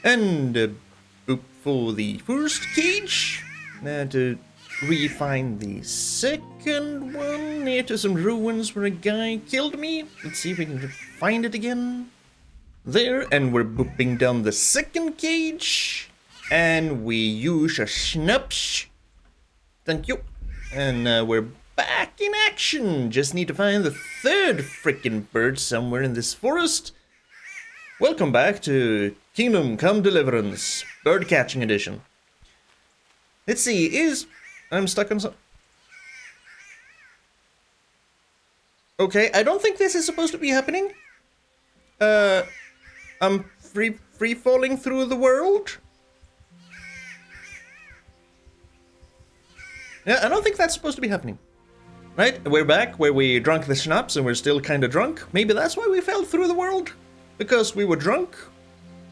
And boop for the first cage. Now to refine the second one near to some ruins where a guy killed me. Let's see if we can find it again. There, and we're booping down the second cage. And we use a schnapps. Thank you. And we're back in action. Just need to find the third freaking bird somewhere in this forest. Welcome back to Kingdom Come Deliverance, bird catching edition. Let's see, I'm stuck on some... Okay, I don't think this is supposed to be happening. I'm free falling through the world. Yeah, I don't think that's supposed to be happening. Right, we're back where we drank the schnapps and we're still kind of drunk. Maybe that's why we fell through the world. Because we were drunk.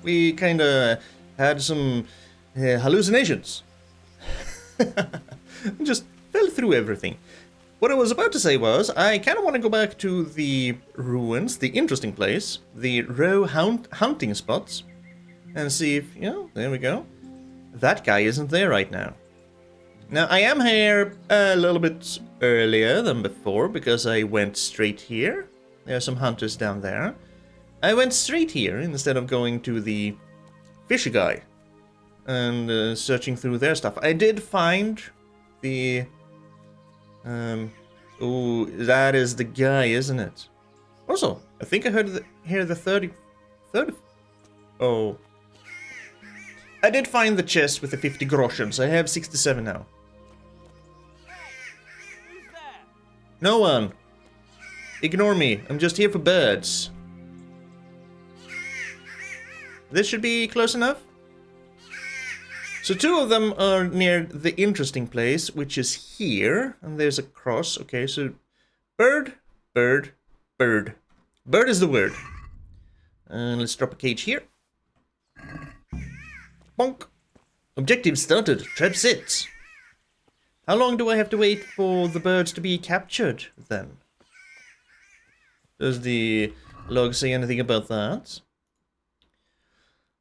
We kind of had some hallucinations. Just fell through everything. What I was about to say was, I kind of want to go back to the ruins, the interesting place, the row hunting spots, and see if, there we go. That guy isn't there right now. Now, I am here a little bit earlier than before, because I went straight here. There are some hunters down there. I went straight here instead of going to the fisher guy and searching through their stuff. I did find the... oh, that is the guy, isn't it? Also, I think I hear the 30... Oh. I did find the chest with the 50 groshens. I have 67 now. No one. Ignore me. I'm just here for birds. This should be close enough. So two of them are near the interesting place, which is here. And there's a cross. Okay, so bird, bird, bird. Bird is the word. And let's drop a cage here. Bonk. Objective started. Trap set. How long do I have to wait for the birds to be captured, then? Does the log say anything about that?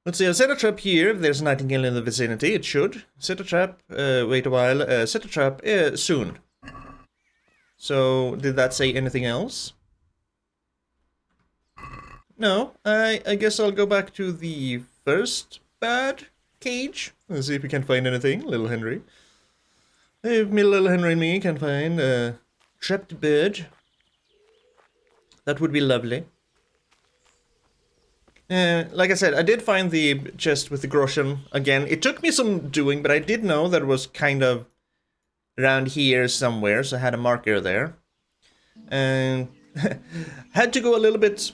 Let's see, I'll set a trap here. If there's a nightingale in the vicinity, it should. Set a trap, wait a while, set a trap, soon. So, did that say anything else? No, I guess I'll go back to the first bird cage. Let's see if we can find anything, little Henry. If me, little Henry and me can find a trapped bird, that would be lovely. Like I said, I did find the chest with the groshen again. It took me some doing, but I did know that it was kind of around here somewhere, so I had a marker there. And had to go a little bit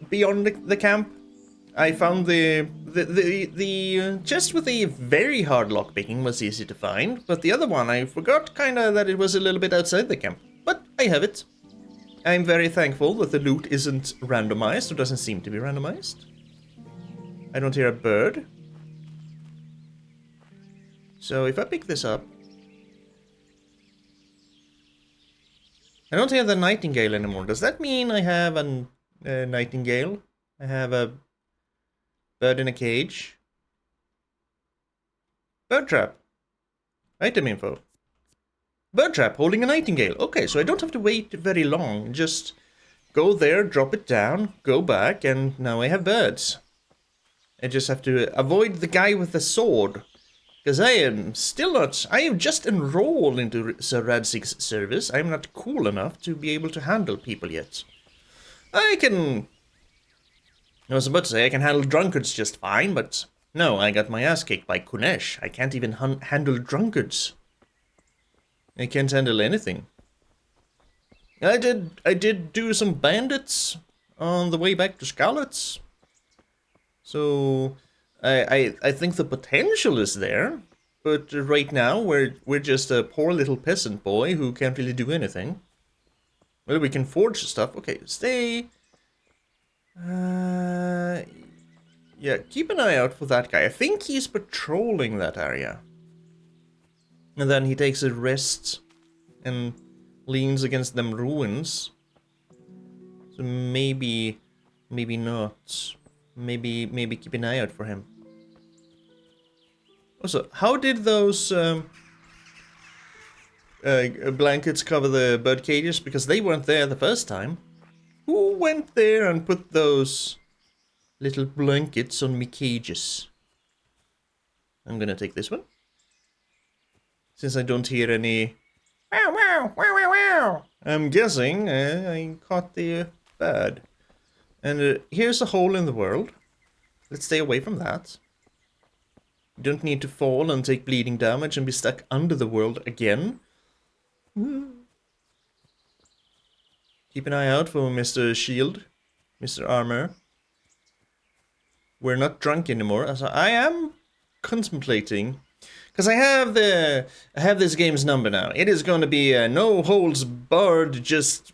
beyond the camp. I found the chest with the very hard lockpicking was easy to find, but the other one I forgot kind of that it was a little bit outside the camp. But I have it. I'm very thankful that the loot isn't randomized, or doesn't seem to be randomized. I don't hear a bird. So if I pick this up... I don't hear the nightingale anymore. Does that mean I have a nightingale? I have a bird in a cage? Bird trap. Item info. Bird trap holding a nightingale. Okay, so I don't have to wait very long. Just go there, drop it down, go back, and now I have birds. I just have to avoid the guy with the sword. Because I am still not... I have just enrolled into Sir Radzig's service. I'm not cool enough to be able to handle people yet. I was about to say I can handle drunkards just fine, but... No, I got my ass kicked by Kunesh. I can't even handle drunkards. I can't handle anything. I did do some bandits on the way back to Scarlet's. So I think the potential is there, but right now we're just a poor little peasant boy who can't really do anything. Well, we can forge stuff. Okay, stay. Yeah, keep an eye out for that guy. I think he's patrolling that area. And then he takes a rest and leans against them ruins. So maybe not. Maybe keep an eye out for him. Also, how did those blankets cover the bird cages? Because they weren't there the first time. Who went there and put those little blankets on me cages? I'm gonna take this one. Since I don't hear any... Wow, wow, wow, wow, wow. I'm guessing I caught the bird. And here's a hole in the world. Let's stay away from that. You don't need to fall and take bleeding damage and be stuck under the world again. Keep an eye out for Mr. Shield, Mr. Armor. We're not drunk anymore, so I am contemplating, because I have this game's number now. It is going to be a no holds barred, just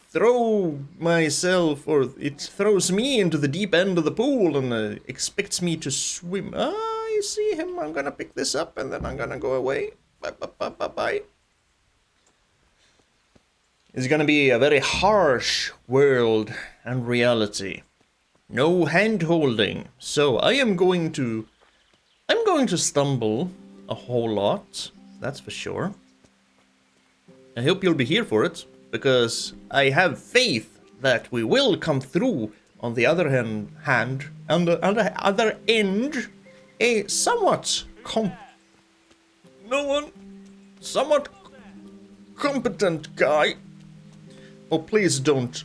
throw myself, or it throws me into the deep end of the pool and expects me to swim. Ah, I see him. I'm gonna pick this up and then I'm gonna go away. Bye, bye, bye, bye, bye. It's gonna be a very harsh world and reality. No hand-holding. So I'm going to stumble a whole lot. That's for sure. I hope you'll be here for it, because I have faith that we will come through on the other hand, on the other end, a somewhat competent guy. Oh, please don't,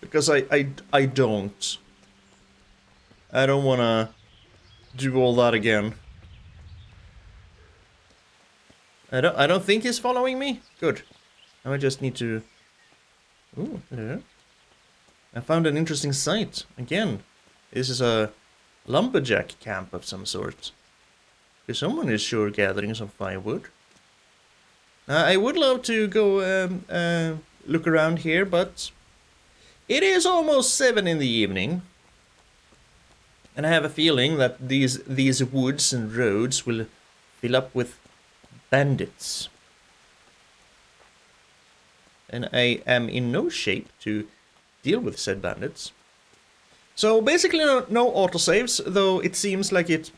because I don't wanna do all that again. I don't think he's following me. Good. Now I just need to... Ooh, hello. I found an interesting site. Again, this is a lumberjack camp of some sort. Someone is sure gathering some firewood. I would love to go look around here, but it is almost 7 in the evening. And I have a feeling that these woods and roads will fill up with bandits. And I am in no shape to deal with said bandits. So basically no autosaves, though it seems like it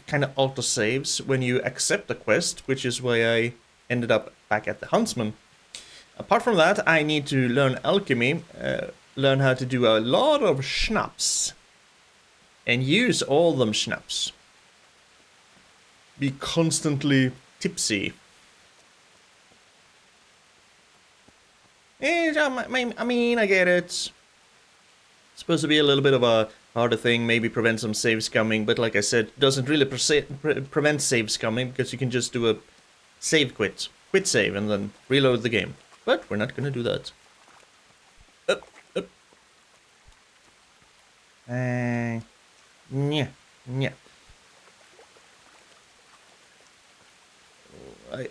kind of autosaves when you accept the quest, which is why I ended up back at the Huntsman. Apart from that, I need to learn alchemy, learn how to do a lot of schnapps, and use all them schnapps. Be constantly tipsy. I mean, I get it. It's supposed to be a little bit of a harder thing, maybe prevent some save scumming, but like I said, doesn't really prevent save scumming, because you can just do a save quit save, and then reload the game. But we're not gonna do that. Up. Yeah.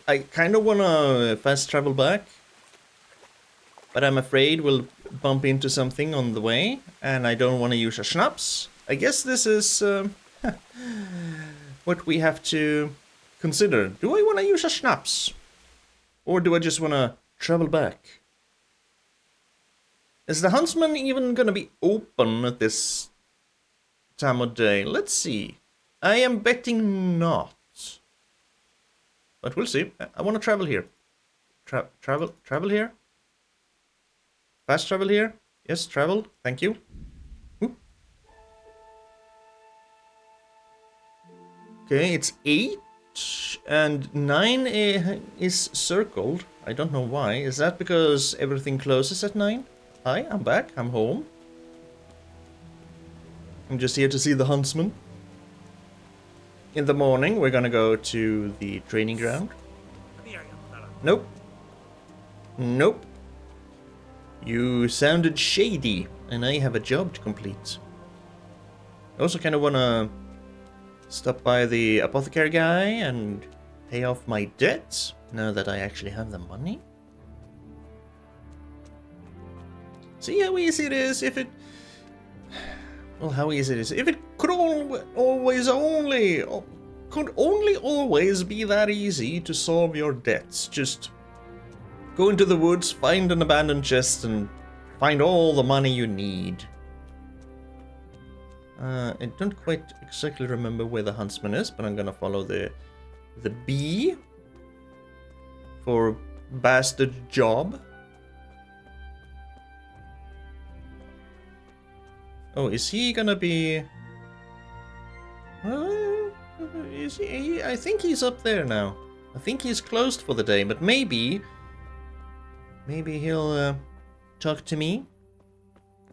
I kind of wanna fast travel back, but I'm afraid we'll bump into something on the way, and I don't want to use a schnapps. I guess this is what we have to consider. Do I want to use a schnapps? Or do I just want to travel back? Is the Huntsman even going to be open at this time of day? Let's see. I am betting not. But we'll see. I want to travel here. Travel here? Fast travel here? Yes, travel. Thank you. Ooh. Okay, it's 8 and 9 is circled. I don't know why. Is that because everything closes at 9? Hi, I'm back. I'm home. I'm just here to see the Huntsman. In the morning, we're gonna go to the training ground. Nope. You sounded shady, and I have a job to complete. I also kind of want to stop by the apothecary guy and pay off my debts, now that I actually have the money. See how easy it is if it... Well, how easy it is. If it could only always be that easy to solve your debts. Just go into the woods, find an abandoned chest, and find all the money you need. I don't quite exactly remember where the huntsman is, but I'm gonna follow the bee for bastard job. Oh, is he gonna be? Is he? I think he's up there now. I think he's closed for the day, but maybe he'll talk to me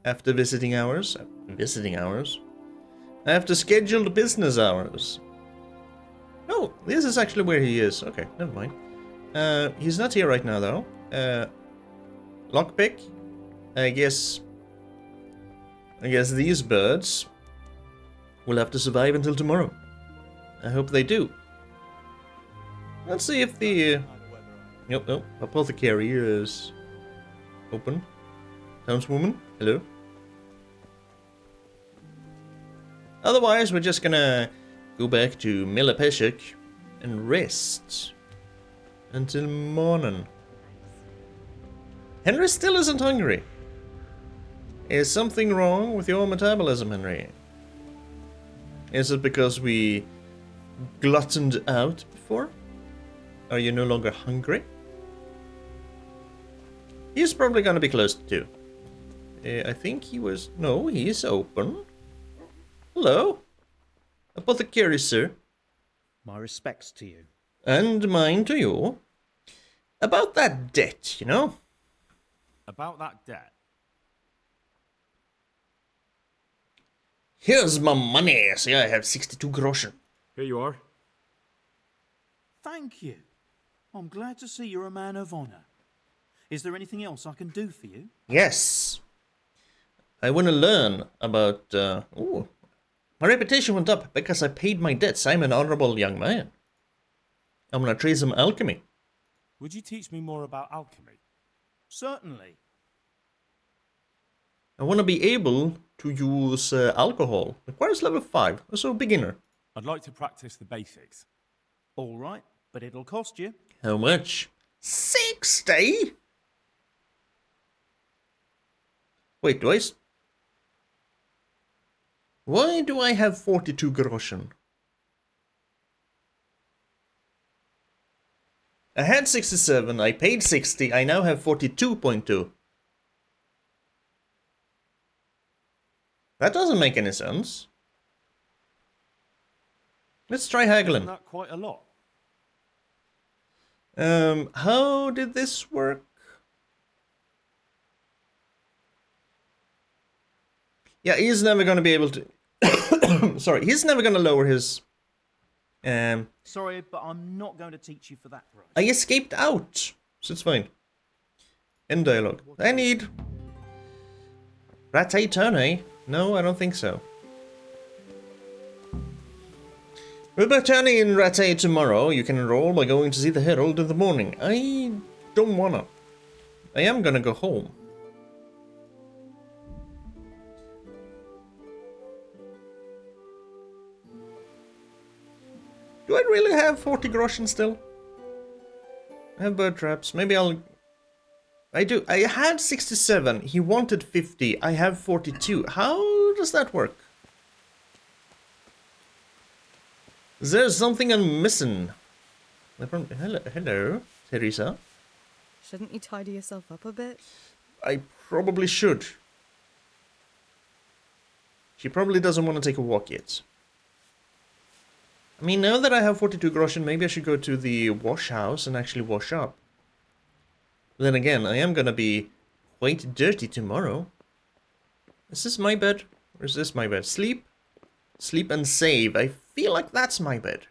after visiting hours. Visiting hours? After scheduled business hours. Oh, this is actually where he is. Okay, never mind. He's not here right now, though. Lockpick. I guess these birds will have to survive until tomorrow. I hope they do. Let's see if the... Nope. Apothecary is open. Townswoman, hello. Otherwise, we're just gonna go back to Millipeshik and rest until morning. Henry still isn't hungry. Is something wrong with your metabolism, Henry? Is it because we gluttoned out before? Are you no longer hungry? He's probably gonna be closed too. I think he was... No, he's open. Hello? Apothecary, sir. My respects to you. And mine to you. About that debt, you know? About that debt? Here's my money. See, I have 62 groschen. Here you are. Thank you. I'm glad to see you're a man of honour. Is there anything else I can do for you? Yes. I want to learn about... Ooh. My reputation went up because I paid my debts. I'm an honourable young man. I'm going to try some alchemy. Would you teach me more about alchemy? Certainly. I want to be able to use alcohol. Requires level 5, so beginner. I'd like to practice the basics. All right, but it'll cost you. How much? 60? Wait, do I... Why do I have 42 groschen? I had 67, I paid 60, I now have 42.2. That doesn't make any sense. Let's try haggling. Isn't that quite a lot? How did this work? Yeah, he's never gonna be able to... Sorry, he's never gonna lower his... Sorry, but I'm not going to teach you for that price. I escaped out, so it's fine. End dialogue. I need... Rattay turn, eh? No, I don't think so. We'll be turning in Rattay tomorrow. You can enroll by going to see the Herald in the morning. I don't wanna. I am gonna go home. Do I really have 40 groschen still? I have bird traps. Maybe I'll... I do. I had 67. He wanted 50. I have 42. How does that work? Is there something I'm missing? Hello, Teresa. Shouldn't you tidy yourself up a bit? I probably should. She probably doesn't want to take a walk yet. I mean, now that I have 42 groschen, maybe I should go to the wash house and actually wash up. Then again, I am gonna be quite dirty tomorrow. Is this my bed? Or is this my bed? Sleep? Sleep and save. I feel like that's my bed.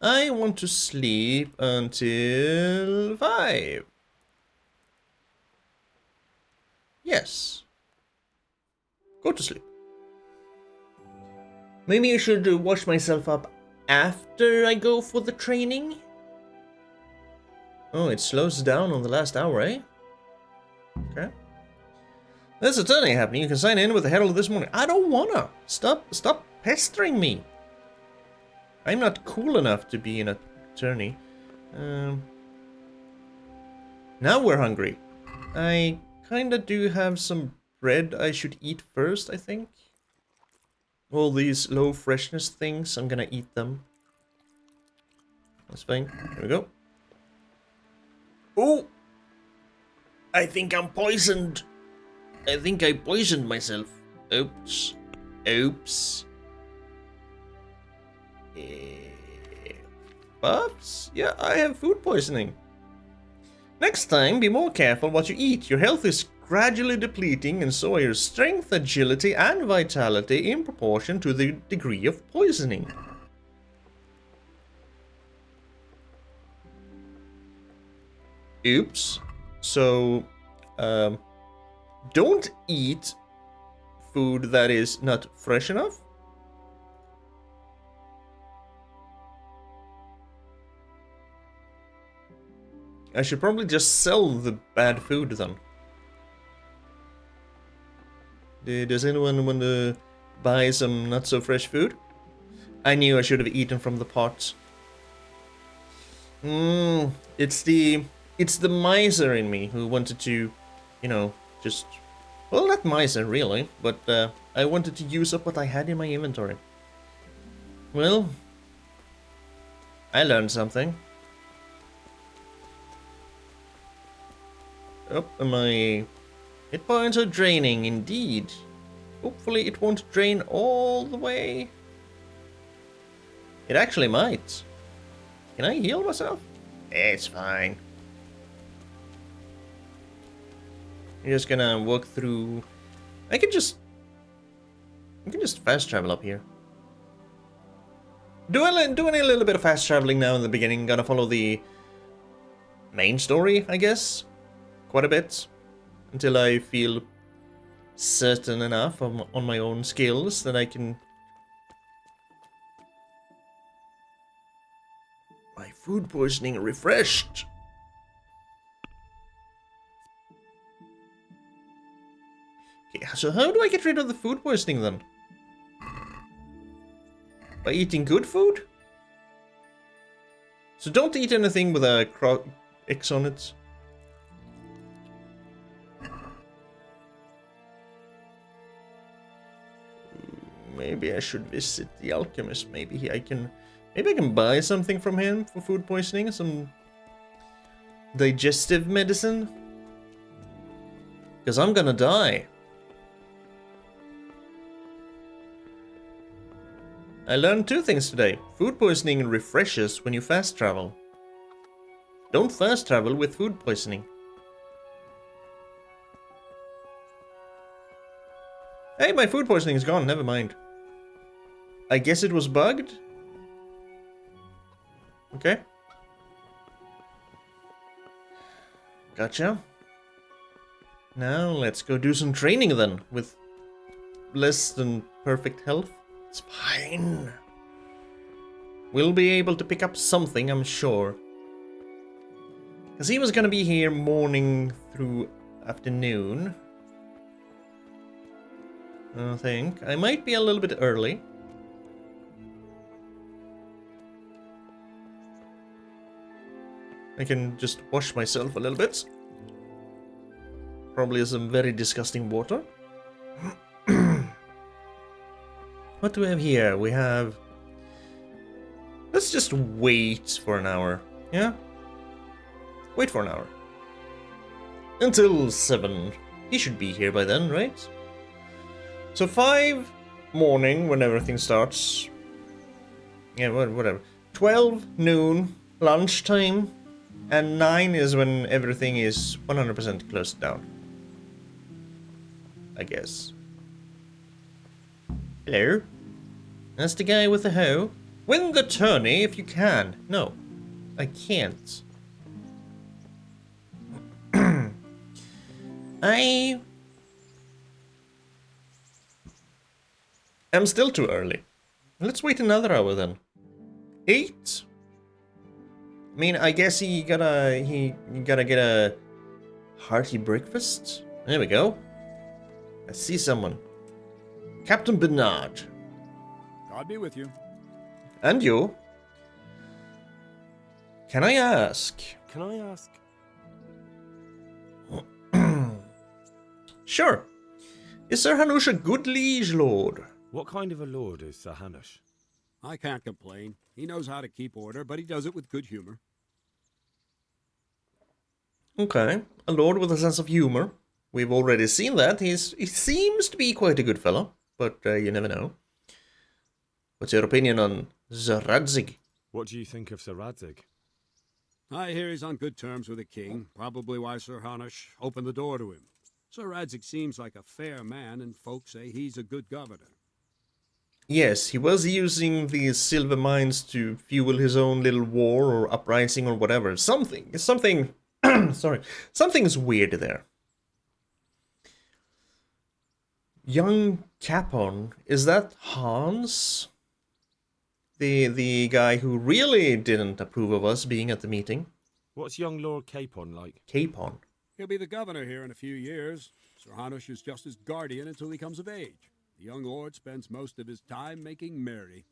I want to sleep until 5. Yes. Go to sleep. Maybe I should wash myself up after I go for the training? Oh, it slows down on the last hour, eh? Okay. There's a tourney happening. You can sign in with the Herald this morning. I don't wanna. Stop pestering me. I'm not cool enough to be in a tourney. Now we're hungry. I kinda do have some bread I should eat first, I think. All these low freshness things, I'm gonna eat them. That's fine. Here we go. Oh! I think I'm poisoned. I think I poisoned myself. Oops. Oops. Buffs? Yeah, I have food poisoning. Next time, be more careful what you eat. Your health is gradually depleting, and so are your strength, agility, and vitality in proportion to the degree of poisoning. Oops. So, don't eat food that is not fresh enough. I should probably just sell the bad food then. Does anyone want to buy some not so fresh food? I knew I should have eaten from the pot. It's the miser in me who wanted to, you know, just, well, not miser really, but I wanted to use up what I had in my inventory. Well, I learned something. Oh, and my hit points are draining indeed. Hopefully it won't drain all the way. It actually might. Can I heal myself? It's fine. I'm just gonna walk through. I can just fast travel up here. Doing a little bit of fast traveling now in the beginning. Gonna follow the main story, I guess. Quite a bit. Until I feel certain enough on my own skills that I can... My food poisoning refreshed. Okay, so how do I get rid of the food poisoning then? By eating good food? So don't eat anything with a X on it. Maybe I should visit the alchemist. Maybe I can buy something from him for food poisoning, some digestive medicine. Because I'm gonna die. I learned 2 things today. Food poisoning refreshes when you fast travel. Don't fast travel with food poisoning. Hey, my food poisoning is gone, never mind. I guess it was bugged? Okay. Gotcha. Now let's go do some training then, with less than perfect health. It's fine. We'll be able to pick up something, I'm sure. Because he was gonna be here morning through afternoon. I think. I might be a little bit early. I can just wash myself a little bit. Probably some very disgusting water. What do we have here? We have... Let's just wait for an hour. Yeah? Wait for an hour. Until 7. He should be here by then, right? So 5 morning when everything starts. Yeah, whatever. 12 noon, lunchtime. And 9 is when everything is 100% closed down. I guess. Hello? That's the guy with the hoe. Win the tourney if you can. No, I can't. I am still too early. Let's wait another hour then. 8? I mean, I guess he gotta get a hearty breakfast. There we go. I see someone. Captain Bernard. I'll be with you. And you. Can I ask? Can I ask? Sure. Is Sir Hanush a good liege lord? What kind of a lord is Sir Hanush? I can't complain. He knows how to keep order, but he does it with good humor. Okay, a lord with a sense of humor. We've already seen that. He seems to be quite a good fellow, but you never know. What's your opinion on Zaradzig? What do you think of Sir Radzig? I hear he's on good terms with the king, probably why Sir Hanush opened the door to him. Sir Radzig seems like a fair man, and folks say he's a good governor. Yes, he was using these silver mines to fuel his own little war or uprising or whatever. Something, sorry, something's weird there. Young Capon, is that Hans? The guy who really didn't approve of us being at the meeting? What's young Lord Capon like? Capon. He'll be the governor here in a few years. Sir Hanush is just his guardian until he comes of age. The young lord spends most of his time making merry.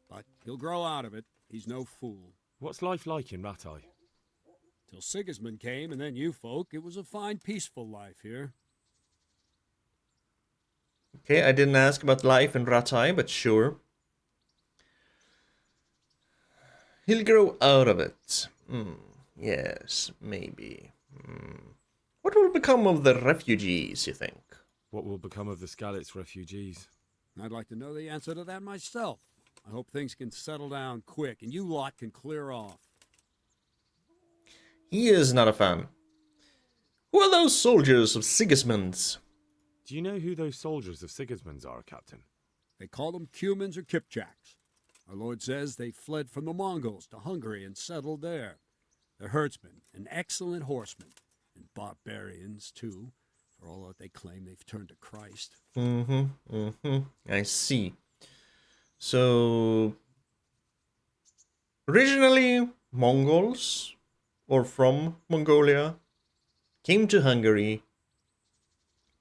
But he'll grow out of it. He's no fool. What's life like in Rattay? Till Sigismund came, and then you folk, it was a fine, peaceful life here. Okay, I didn't ask about life in Rattay, but sure. He'll grow out of it. Yes, maybe. What will become of the refugees, you think? What will become of the Skalitz refugees? I'd like to know the answer to that myself. I hope things can settle down quick, and you lot can clear off. He is not a fan. Who are those soldiers of Sigismund's? Do you know who those soldiers of Sigismund's are, Captain? They call them Cumans or Kipchaks. Our lord says they fled from the Mongols to Hungary and settled there. They're herdsmen and excellent horsemen, and barbarians, too, for all that they claim they've turned to Christ. I see. So, originally Mongols, or from Mongolia, came to Hungary.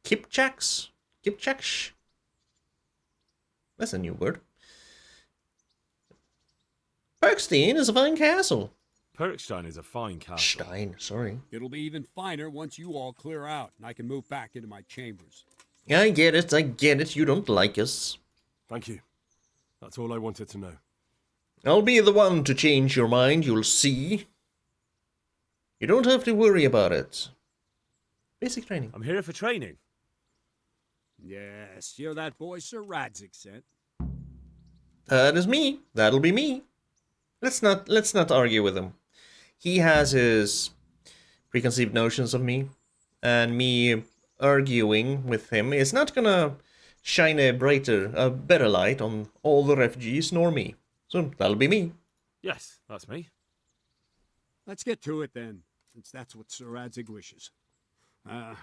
Kipchaks? Kipchaks? That's a new word. Perkstein is a fine castle. Perkstein is a fine castle. Stein, sorry. It'll be even finer once you all clear out, and I can move back into my chambers. I get it, you don't like us. Thank you. That's all I wanted to know. I'll be the one to change your mind, you'll see. You don't have to worry about it. Basic training. I'm here for training. Yes, you're that boy Sir Radzig sent. That is me. That'll be me. Let's not argue with him. He has his preconceived notions of me, and me arguing with him is not gonna shine a better light on all the refugees nor me. So that'll be me. Yes, that's me. Let's get to it then, since that's what Sir Radzig wishes. And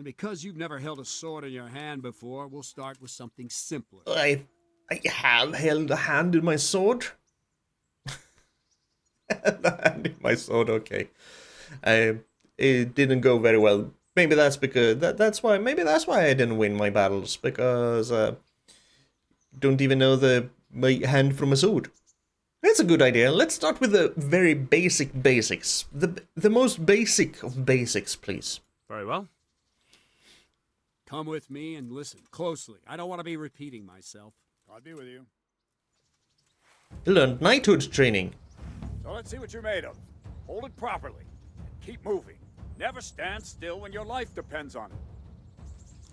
because you've never held a sword in your hand before, we'll start with something simpler. I have held a hand in my sword. The hand in my sword, okay. It didn't go very well. Maybe that's because that's why I didn't win my battles, because don't even know my hand from a sword. That's a good idea. Let's start with the very basics. The most basic of basics, please. Very well. Come with me and listen closely. I don't want to be repeating myself. I'll be with you. You learned knighthood training. So let's see what you're made of. Hold it properly. And keep moving. Never stand still when your life depends on it.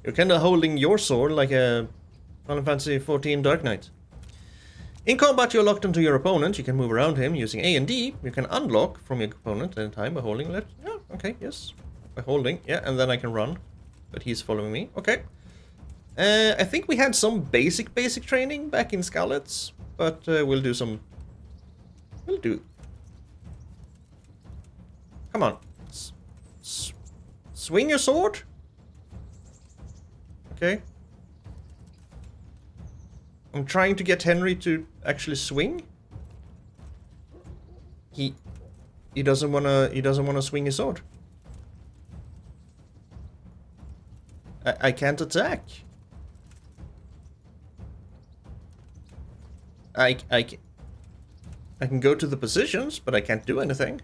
You're kind of holding your sword like a Final Fantasy XIV Dark Knight. In combat, you're locked onto your opponent. You can move around him using A and D. You can unlock from your opponent at any time by holding left. Yeah, okay, yes. By holding, yeah, and then I can run. But he's following me. Okay. I think we had some basic training back in Skalitz, but we'll do some... We'll do... Come on. Swing your sword? Okay. I'm trying to get Henry to actually swing. He doesn't wanna swing his sword. I can't attack. I can go to the positions, but I can't do anything.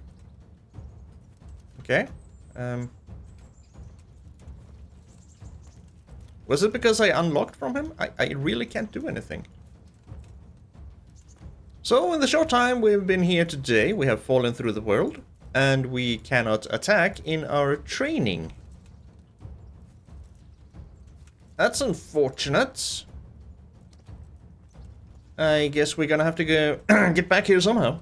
Okay. Was it because I unlocked from him? I really can't do anything. So, in the short time we've been here today, we have fallen through the world, and we cannot attack in our training. That's unfortunate. I guess we're gonna have to go get back here somehow.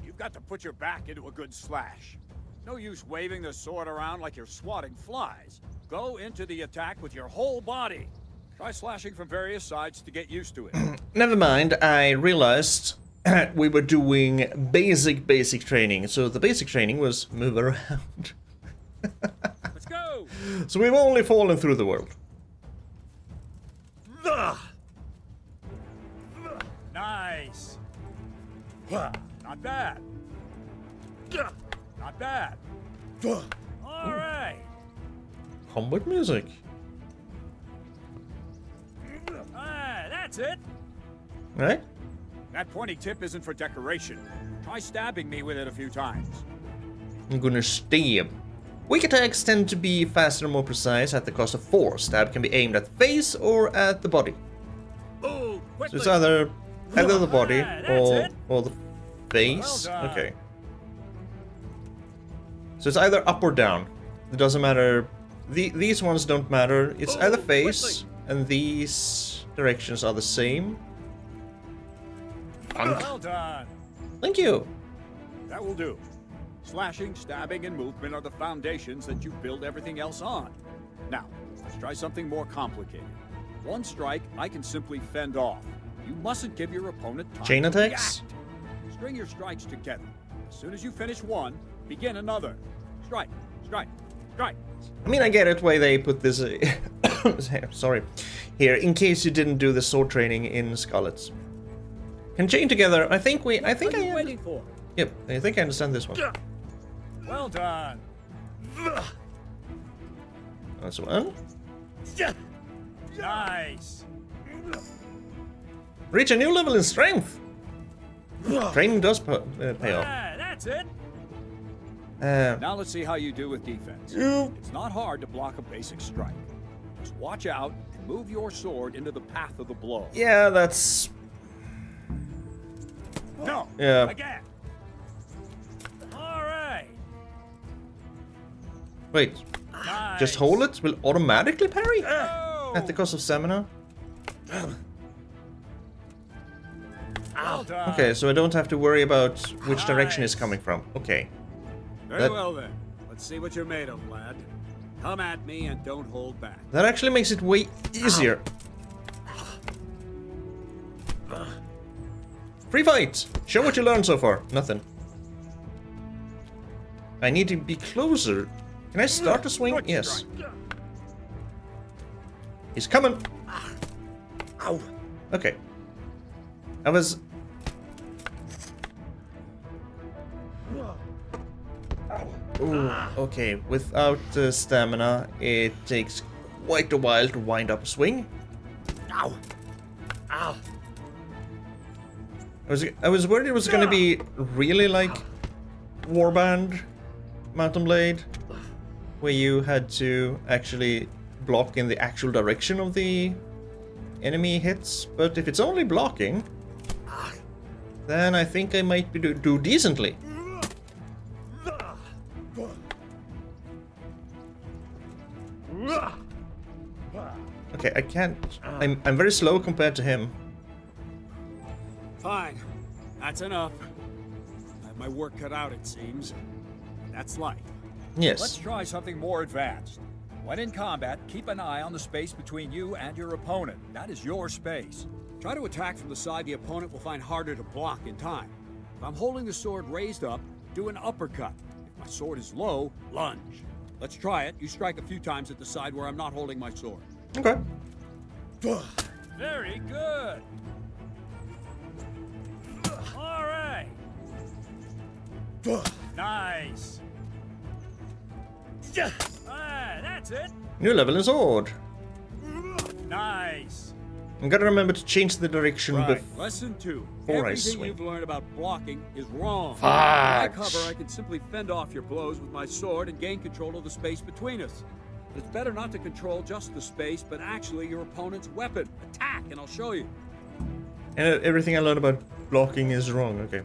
You've got to put your back into a good slash. No use waving the sword around like you're swatting flies. Go into the attack with your whole body. Try slashing from various sides to get used to it. Never mind, I realized we were doing basic training. So the basic training was move around. Let's go! So we've only fallen through the world. Nice. Not bad. Not bad. All right. Combat music. That's it. Right? That pointy tip isn't for decoration. Try stabbing me with it a few times. I'm gonna stab. Weak attacks tend to be faster and more precise at the cost of 4. Stab can be aimed at the face or at the body. Oh, So it's either the body that's or the face. Well done. Okay. So it's either up or down. It doesn't matter. These ones don't matter. It's either face, and these directions are the same. Well done. Thank you. That will do. Slashing, stabbing, and movement are the foundations that you build everything else on. Now, let's try something more complicated. One strike, I can simply fend off. You mustn't give your opponent time Chain to attacks? react. String your strikes together. As soon as you finish one, begin another. Strike, strike, strike. I mean, I get it why they put this. Sorry, here in case you didn't do the sword training in Scarlet's. Can chain together. I think What are you waiting for? Yep, I think I understand this one. Well done. That's one. Nice. Reach a new level in strength. Training does pay off. That's it. Uh, Now let's see how you do with defense. It's not hard to block a basic strike. Just watch out and move your sword into the path of the blow. yeah, that's. No. Yeah. Again. All right. Wait, Nice. just hold it? Will automatically parry? Oh. At the cost of stamina? Well done. Okay, so I don't have to worry about which direction it's Nice. coming from. Okay. Very That- well then. Let's see what you're made of, lad. Come at me and don't hold back. That actually makes it way easier. Free fight! Show what you learned so far. Nothing. I need to be closer. Can I start to swing? Yes. He's coming. Ow. Okay. I was. Ooh, okay. Without stamina, it takes quite a while to wind up a swing. Ow. Ow. I was worried it was gonna be really like Warband Mountain Blade, where you had to actually block in the actual direction of the enemy hits, but if it's only blocking, then I think I might be do decently. Okay, I can't. I'm very slow compared to him. Fine. That's enough. I have my work cut out, it seems. That's life. Yes. Let's try something more advanced. When in combat, keep an eye on the space between you and your opponent. That is your space. Try to attack from the side the opponent will find harder to block in time. If I'm holding the sword raised up, do an uppercut. If my sword is low, lunge. Let's try it. You strike a few times at the side where I'm not holding my sword. Okay. Very good. All right. Nice. That's it. New level in sword. Nice. I'm gonna remember to change the direction Right. before Lesson 2. I Everything swing. you've learned about blocking is wrong. Fuck. When I cover, I can simply fend off your blows with my sword and gain control of the space between us. But it's better not to control just the space, but actually your opponent's weapon. Attack, and I'll show you. And everything I learned about blocking is wrong. Okay.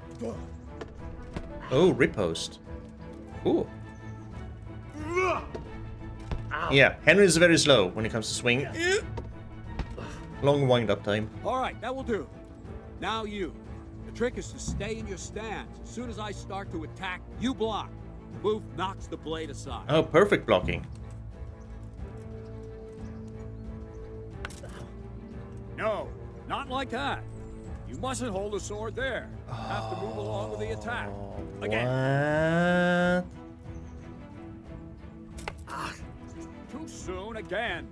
Oh, riposte. Ooh. Yeah, Henry's very slow when it comes to swing. Long wind-up time. All right, that will do. Now you. The trick is to stay in your stance. As soon as I start to attack, you block. The move knocks the blade aside. Oh, perfect blocking. No, not like that. You mustn't hold the sword there. You have to move along with the attack. Again. What? Too soon again.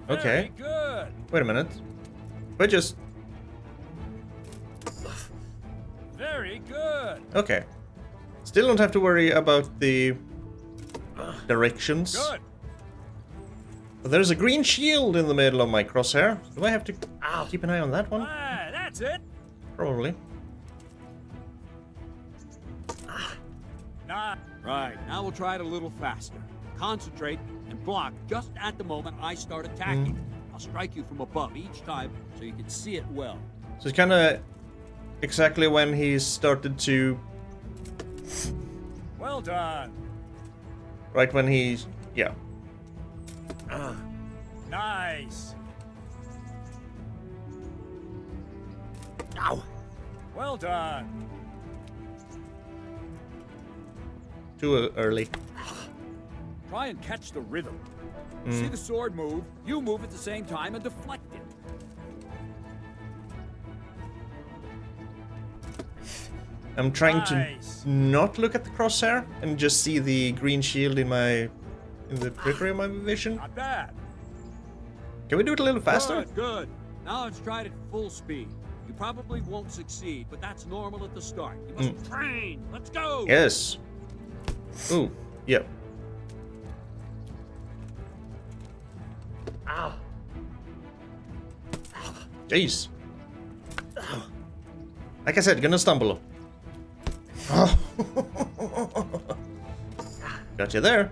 Okay. Very good. Wait a minute. But just... Very good. Okay. Still don't have to worry about the directions. Good. But there's a green shield in the middle of my crosshair. Do I have to keep an eye on that one? Ah, that's it. Probably. Right, now we'll try it a little faster. Concentrate and block just at the moment I start attacking. I'll strike you from above each time so you can see it well. So it's kind of exactly when he started to... Well done. Right when he's... Yeah. Nice. Ow. Well done. Too early. Try and catch the rhythm. See the sword move, you move at the same time and deflect it. I'm trying Nice. to not look at the crosshair and just see the green shield in the periphery of my vision. Not bad. Can we do it a little faster? Good, good. Now let's try it at full speed. You probably won't succeed, but that's normal at the start. You must train. Let's go. Yes. Ooh, yep. Ow. Jeez. Like I said, gonna stumble. Got you there.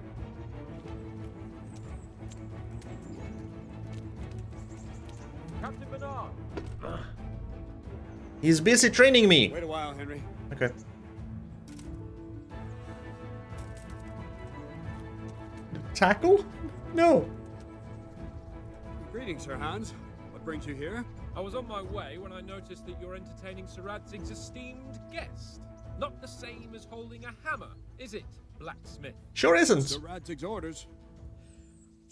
Captain Bernard. He's busy training me. Wait a while, Henry. Okay. Tackle? No. Greetings, Sir Hans. What brings you here? I was on my way when I noticed that you're entertaining Sir Radzig's esteemed guest. Not the same as holding a hammer, is it, blacksmith? Sure isn't. Sir Radzig's orders.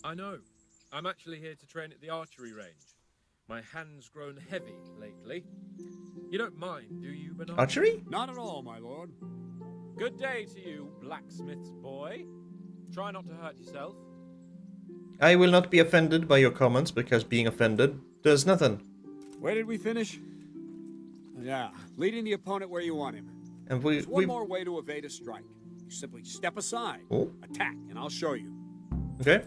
I know. I'm actually here to train at the archery range. My hand's grown heavy lately. You don't mind, do you, Bernard? Archery? Not at all, my lord. Good day to you, blacksmith's boy. Try not to hurt yourself. I will not be offended by your comments because being offended does nothing. Where did we finish? Yeah, leading the opponent where you want him. And There's one more way to evade a strike. You simply step aside, attack, and I'll show you. Okay.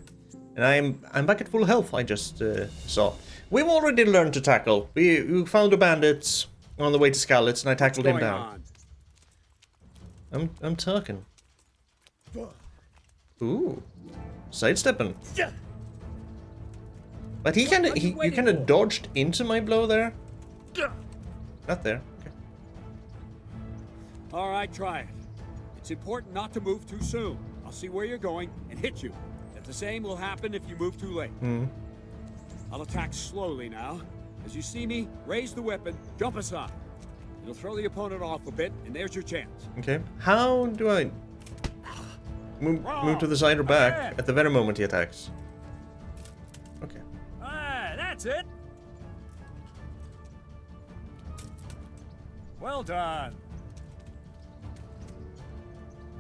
And I'm back at full health, I just saw. We've already learned to tackle. We found the bandits on the way to Skalitz and I tackled him down. I'm talking. Ooh. Sidestepping. But you kind of dodged into my blow there. Not there. Okay. All right, try it. It's important not to move too soon. I'll see where you're going and hit you. If the same will happen if you move too late. I'll attack slowly now. As you see me, raise the weapon, jump aside. It'll throw the opponent off a bit, and there's your chance. Okay. How do I move to the side or back at the very moment he attacks? Okay. Ah, that's it. Well done.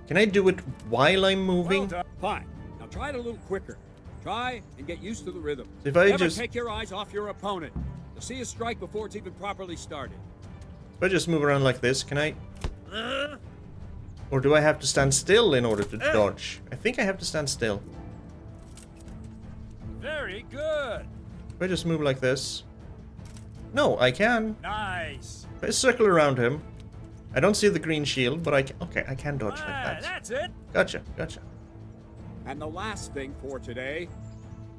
Can I do it while I'm moving? Well done. Fine. Now try it a little quicker. Try and get used to the rhythm. If I Never just take your eyes off your opponent. You'll see a strike before it's even properly started. if I just move around like this, can I? Or do I have to stand still in order to dodge? I think I have to stand still. Very good. If I just move like this. No, I can. Nice. If I circle around him, I don't see the green shield, but I can... Okay, I can dodge like that. That's it. Gotcha, gotcha. And the last thing for today,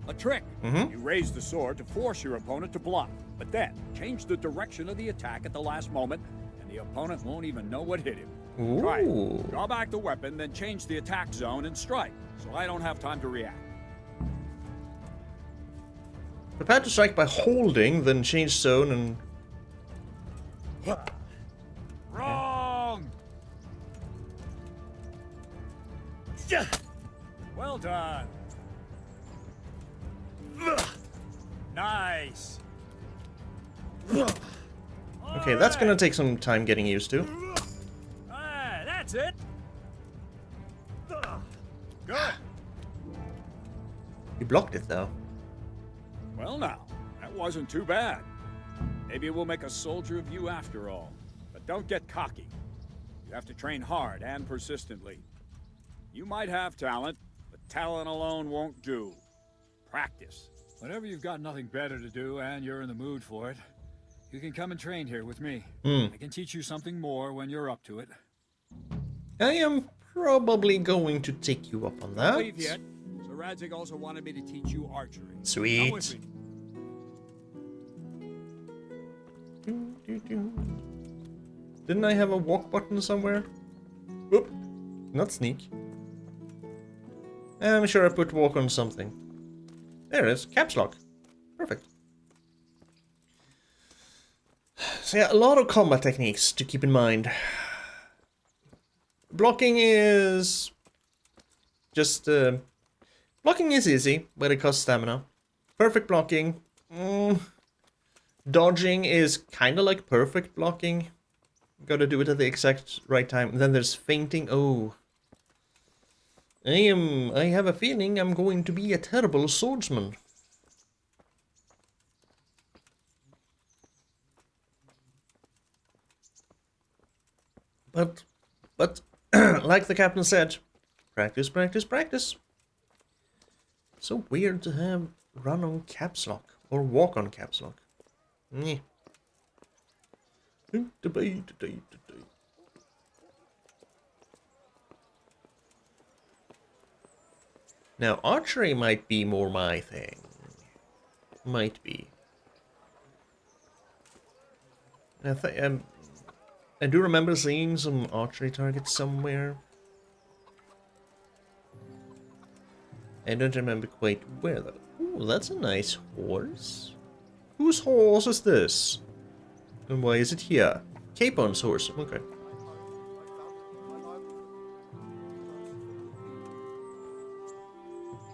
a trick. Mm-hmm. You raise the sword to force your opponent to block, but then change the direction of the attack at the last moment, and the opponent won't even know what hit him. Try it. Ooh. Draw back the weapon, then change the attack zone and strike, so I don't have time to react. Prepare to strike by holding, then change zone and... Wrong! Well done. Nice. Okay, that's gonna take some time getting used to. That's it. Good. You blocked it, though. Well now, that wasn't too bad. Maybe we'll make a soldier of you after all. But don't get cocky. You have to train hard and persistently. You might have talent, but talent alone won't do. Practice. Whenever you've got nothing better to do and you're in the mood for it, you can come and train here with me. I can teach you something more when you're up to it. I am probably going to take you up on that. Don't leave yet. So Radzig also wanted me to teach you archery. Come Sweet. with me. Didn't I have a walk button somewhere? Whoop. Not sneak. I'm sure I put walk on something. There it is. Caps lock. Perfect. So yeah, a lot of combat techniques to keep in mind. Blocking is... just... blocking is easy, but it costs stamina. Perfect blocking. Dodging is kind of like perfect blocking. Gotta do it at the exact right time. And then there's feinting. Oh. I have a feeling I'm going to be a terrible swordsman. But, like the captain said, practice, practice, practice. So weird to have run on caps lock, or walk on caps lock. Nyeh. Now, archery might be more my thing. Might be. I do remember seeing some archery targets somewhere. I don't remember quite where though. Ooh, that's a nice horse. Whose horse is this? And why is it here? Capon's horse. Okay.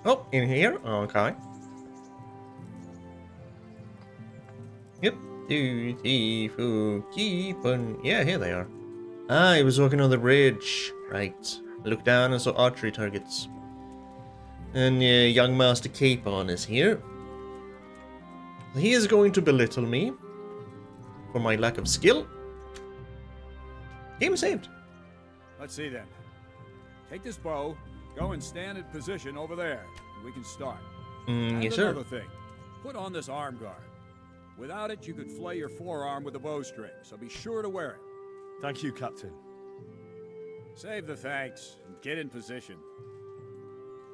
Oh, in here? Okay. Yep. Yeah, here they are. Ah, he was walking on the bridge. Right. I looked down and saw archery targets. And young Master Capon is here. He is going to belittle me for my lack of skill. Game saved. Let's see then. Take this bow, go and stand in position over there, and we can start. And yes, sir. another thing, put on this arm guard. Without it, you could flay your forearm with a bowstring, so be sure to wear it. Thank you, Captain. Save the thanks, and get in position.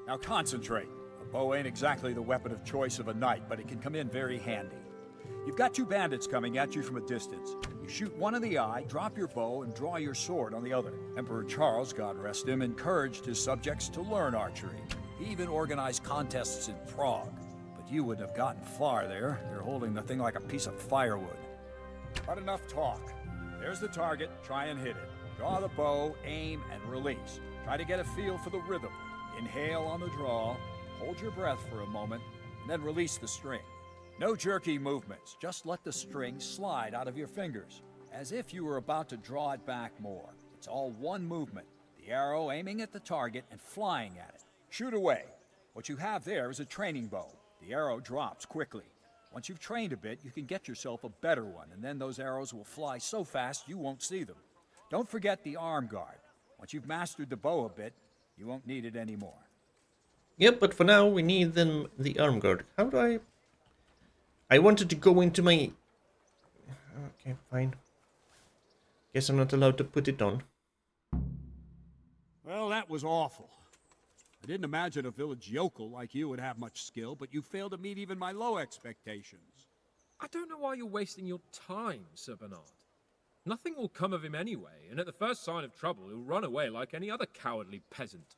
Now concentrate. A bow ain't exactly the weapon of choice of a knight, but it can come in very handy. You've got two bandits coming at you from a distance. You shoot one in the eye, drop your bow, and draw your sword on the other. Emperor Charles, God rest him, encouraged his subjects to learn archery. He even organized contests in Prague. But you wouldn't have gotten far there. You're holding the thing like a piece of firewood. But enough talk. There's the target. Try and hit it. Draw the bow, aim, and release. Try to get a feel for the rhythm. Inhale on the draw, hold your breath for a moment, and then release the string. No jerky movements, just let the string slide out of your fingers, as if you were about to draw it back more. It's all one movement, the arrow aiming at the target and flying at it. Shoot away. What you have there is a training bow. The arrow drops quickly. Once you've trained a bit, you can get yourself a better one, and then those arrows will fly so fast you won't see them. Don't forget the arm guard. Once you've mastered the bow a bit, you won't need it anymore. Yep, but for now we need the arm guard. How do I wanted to go into my... Okay, fine. Guess I'm not allowed to put it on. Well, that was awful. I didn't imagine a village yokel like you would have much skill, but you failed to meet even my low expectations. I don't know why you're wasting your time, Sir Bernard. Nothing will come of him anyway, and at the first sign of trouble, he'll run away like any other cowardly peasant.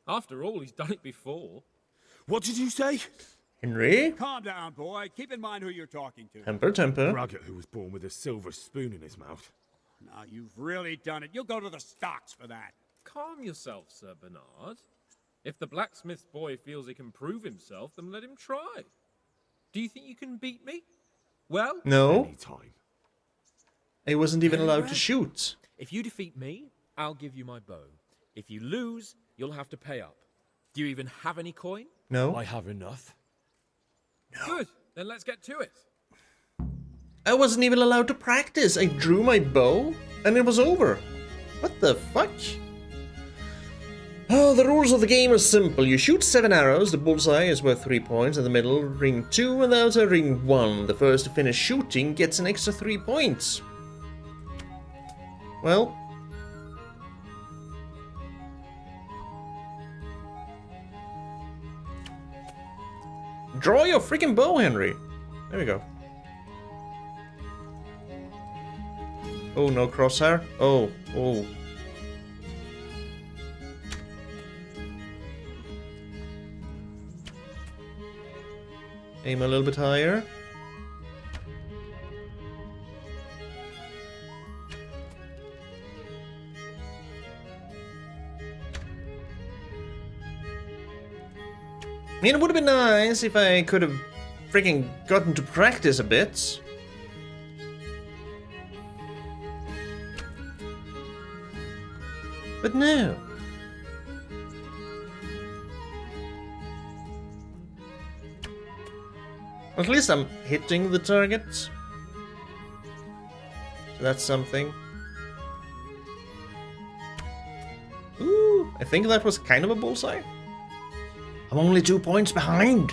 After all, he's done it before. What did you say? Henry? Calm down, boy. Keep in mind who you're talking to. Temper. Braggart who was born with a silver spoon in his mouth. Now, you've really done it. You'll go to the stocks for that. Calm yourself, Sir Bernard. If the blacksmith's boy feels he can prove himself, then let him try. Do you think you can beat me? Well? No. Anytime. I wasn't even allowed to Right. shoot. If you defeat me, I'll give you my bow. If you lose, you'll have to pay up. Do you even have any coin? No. I have enough. Good, then let's get to it. I wasn't even allowed to practice. I drew my bow and it was over. What the fuck? Oh, the rules of the game are simple. You shoot 7 arrows, the bullseye is worth 3 points, in the middle, ring 2, and the outer, ring 1. The first to finish shooting gets an extra 3 points. Well. Draw your freaking bow, Henry. There we go. Oh, no crosshair. Oh. Aim a little bit higher. I mean, it would have been nice if I could have freaking gotten to practice a bit. But no. At least I'm hitting the target. So that's something. Ooh, I think that was kind of a bullseye. I'm only 2 points behind.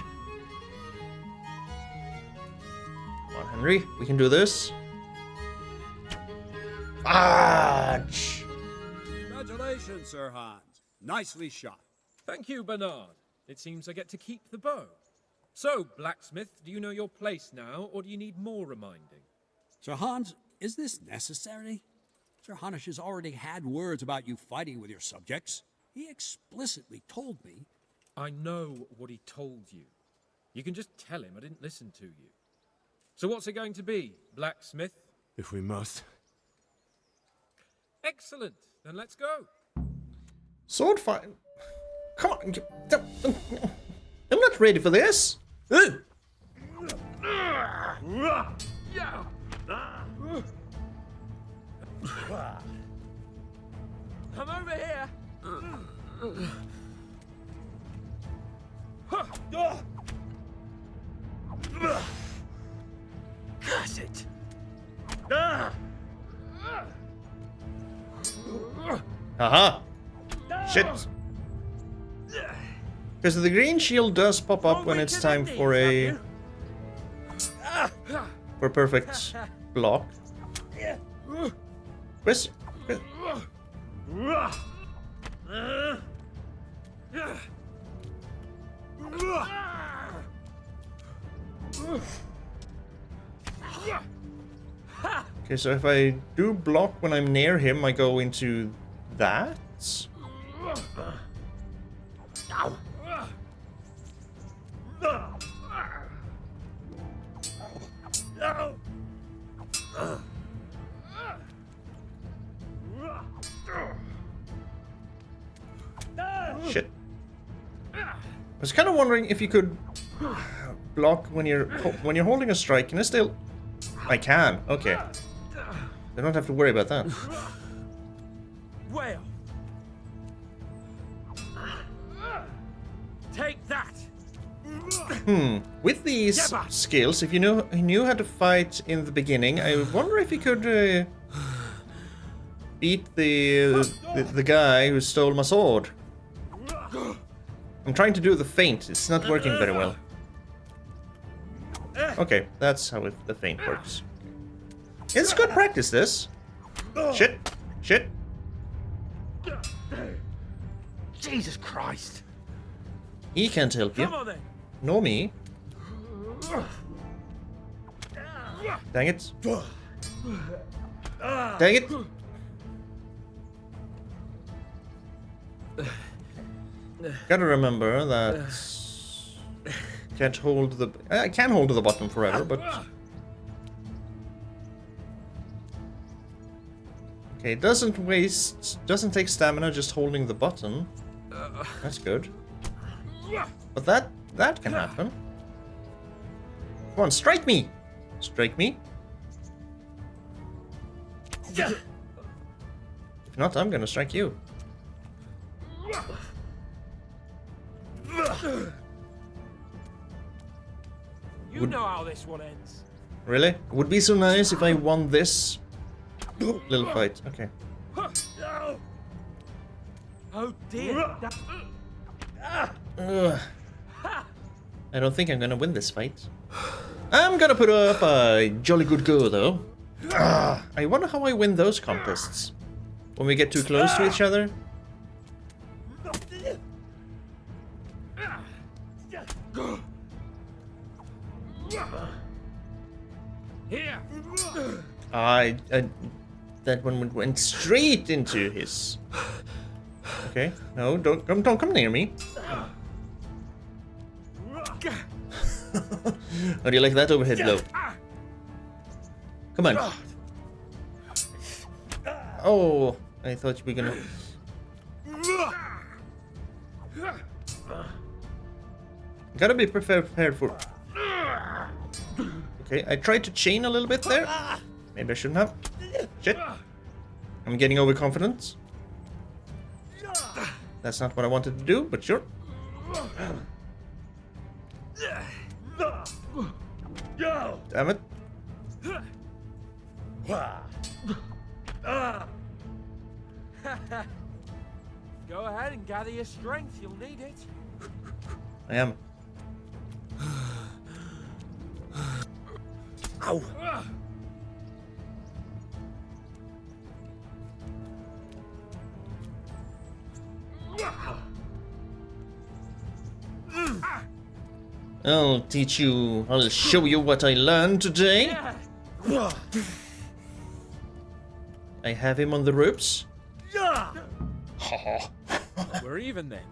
Come on, Henry, we can do this. Fudge! Congratulations, Sir Hans. Nicely shot. Thank you, Bernard. It seems I get to keep the bow. So, blacksmith, do you know your place now, or do you need more reminding? Sir Hans, is this necessary? Sir Hanush has already had words about you fighting with your subjects. He explicitly told me. I know what he told you. You can just tell him I didn't listen to you. So what's it going to be, blacksmith? If we must. Excellent. Then let's go. Sword fight. Come on. I'm not ready for this. Ugh. Come over here. Curse it. Haha. Shit. Because the green shield does pop up when it's time for a perfect block. Where's okay, so if I do block when I'm near him, I go into that. Shit. I was kind of wondering if you could block when you're holding a strike. Can I still? I can. Okay. I don't have to worry about that. Well. Take that. With these skills, if you knew how to fight in the beginning, I wonder if you could beat the guy who stole my sword. I'm trying to do the feint. It's not working very well. Okay, that's how the feint works. It's good practice, this. Shit! Shit! Jesus Christ! He can't help you. Come on then. Nor me. Dang it. Dang it! Gotta remember that can't hold the. I can hold the button forever, but okay, it doesn't take stamina just holding the button. That's good. But that can happen. Come on, strike me! Strike me. If not, I'm gonna strike you. You know how this one ends. Really? It would be so nice if I won this little fight. Okay. Oh dear. Ugh. I don't think I'm gonna win this fight. I'm gonna put up a jolly good go, though. I wonder how I win those contests. When we get too close to each other? Here. That one went straight into his. Okay, no, don't come near me. How do you like that overhead blow? Come on. Oh, I thought you were gonna. Gotta be prepared for. Okay, I tried to chain a little bit there. Maybe I shouldn't have. Shit. I'm getting overconfident. That's not what I wanted to do, but sure. Damn it. Go ahead and gather your strength. You'll need it. I am. Ow! I'll teach you. I'll show you what I learned today. I have him on the ropes. We're even then.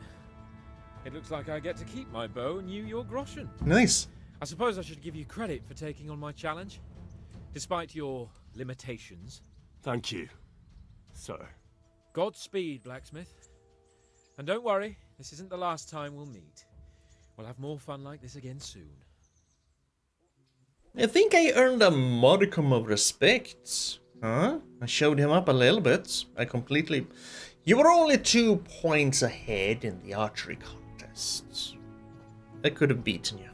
It looks like I get to keep my bow and you your groschen. Nice. I suppose I should give you credit for taking on my challenge, despite your limitations. Thank you, sir. Godspeed, blacksmith. And don't worry, this isn't the last time we'll meet. We'll have more fun like this again soon. I think I earned a modicum of respect. Huh? I showed him up a little bit. You were only 2 points ahead in the archery contest. I could have beaten you.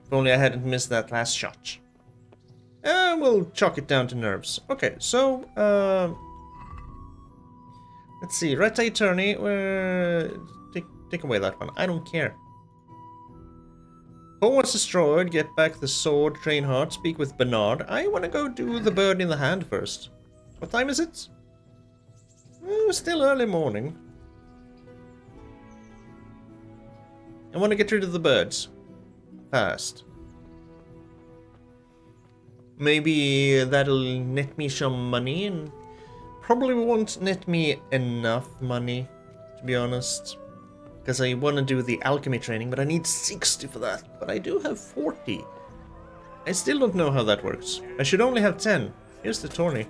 If only I hadn't missed that last shot. We'll chalk it down to nerves. Okay, so, let's see. Rattay tourney. Take away that one. I don't care. Home was destroyed. Get back the sword. Train hard. Speak with Bernard. I want to go do the bird in the hand first. What time is it? Still early morning. I want to get rid of the birds fast. Maybe that'll net me some money, and probably won't net me enough money, to be honest. Because I want to do the alchemy training, but I need 60 for that. But I do have 40. I still don't know how that works. I should only have 10. Here's the tourney.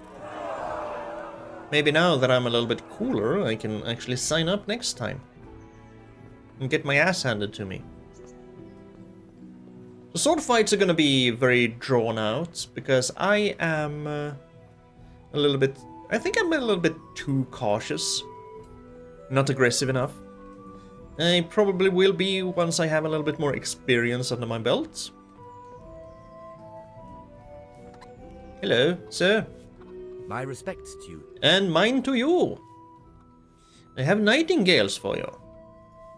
Maybe now that I'm a little bit cooler, I can actually sign up next time. And get my ass handed to me. The sword fights are going to be very drawn out, because I am a little bit... I think I'm a little bit too cautious. Not aggressive enough. I probably will be once I have a little bit more experience under my belt. Hello, sir. My respects to you. And mine to you. I have Nightingales for you.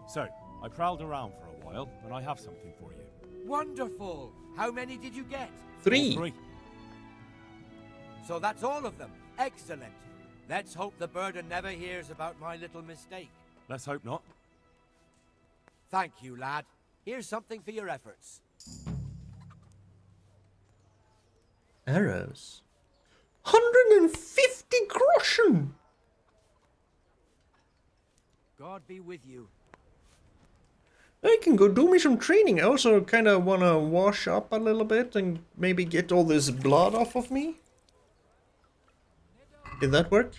So, I prowled around for a while, and I have something for you. Wonderful! How many did you get? 3. All 3. So that's all of them. Excellent. Let's hope the burden never hears about my little mistake. Let's hope not. Thank you, lad. Here's something for your efforts. Arrows. 150 groschen! God be with you. I can go do me some training. I also kind of want to wash up a little bit and maybe get all this blood off of me. Did that work?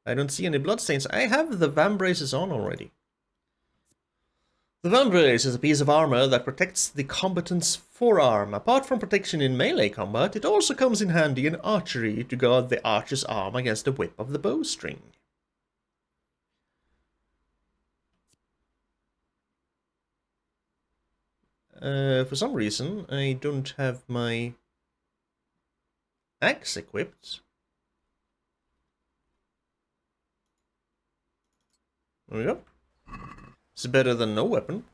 I don't see any bloodstains. I have the vambraces on already. The vambrace is a piece of armor that protects the combatant's forearm. Apart from protection in melee combat, it also comes in handy in archery to guard the archer's arm against the whip of the bowstring. For some reason, I don't have my axe equipped. There we go. It's better than no weapon.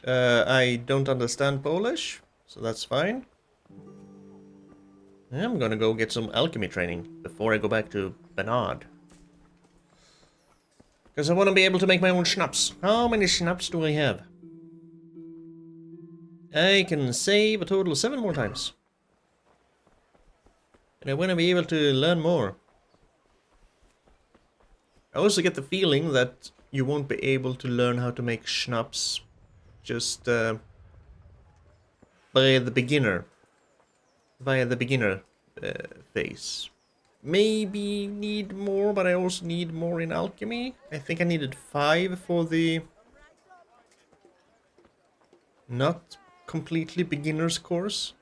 I don't understand Polish, so that's fine. I'm gonna go get some alchemy training before I go back to Bernard. Because I want to be able to make my own schnapps. How many schnapps do I have? I can save a total of 7 more times. And I want to be able to learn more. I also get the feeling that you won't be able to learn how to make schnapps just by the beginner. Via the beginner phase. Maybe need more, but I also need more in alchemy. I think I needed 5 for the not completely beginner's course.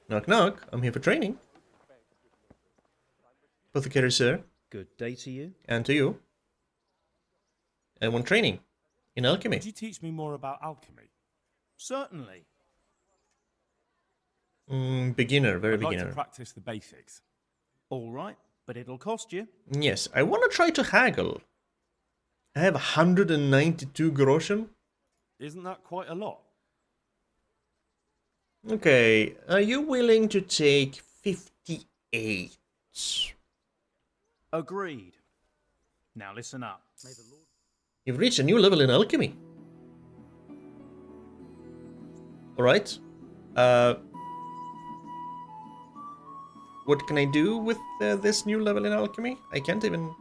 Knock knock, I'm here for training. Apothecary, sir. Good day to you. And to you. I want training in alchemy. Could you teach me more about alchemy? Certainly. Beginner, very I'd like beginner. to practice the basics. All right, but it'll cost you. Yes, I want to try to haggle. I have 192 groschen. Isn't that quite a lot? Okay, are you willing to take 58? Agreed. Now listen up. You've reached a new level in alchemy. Alright. What can I do with this new level in alchemy? I can't even...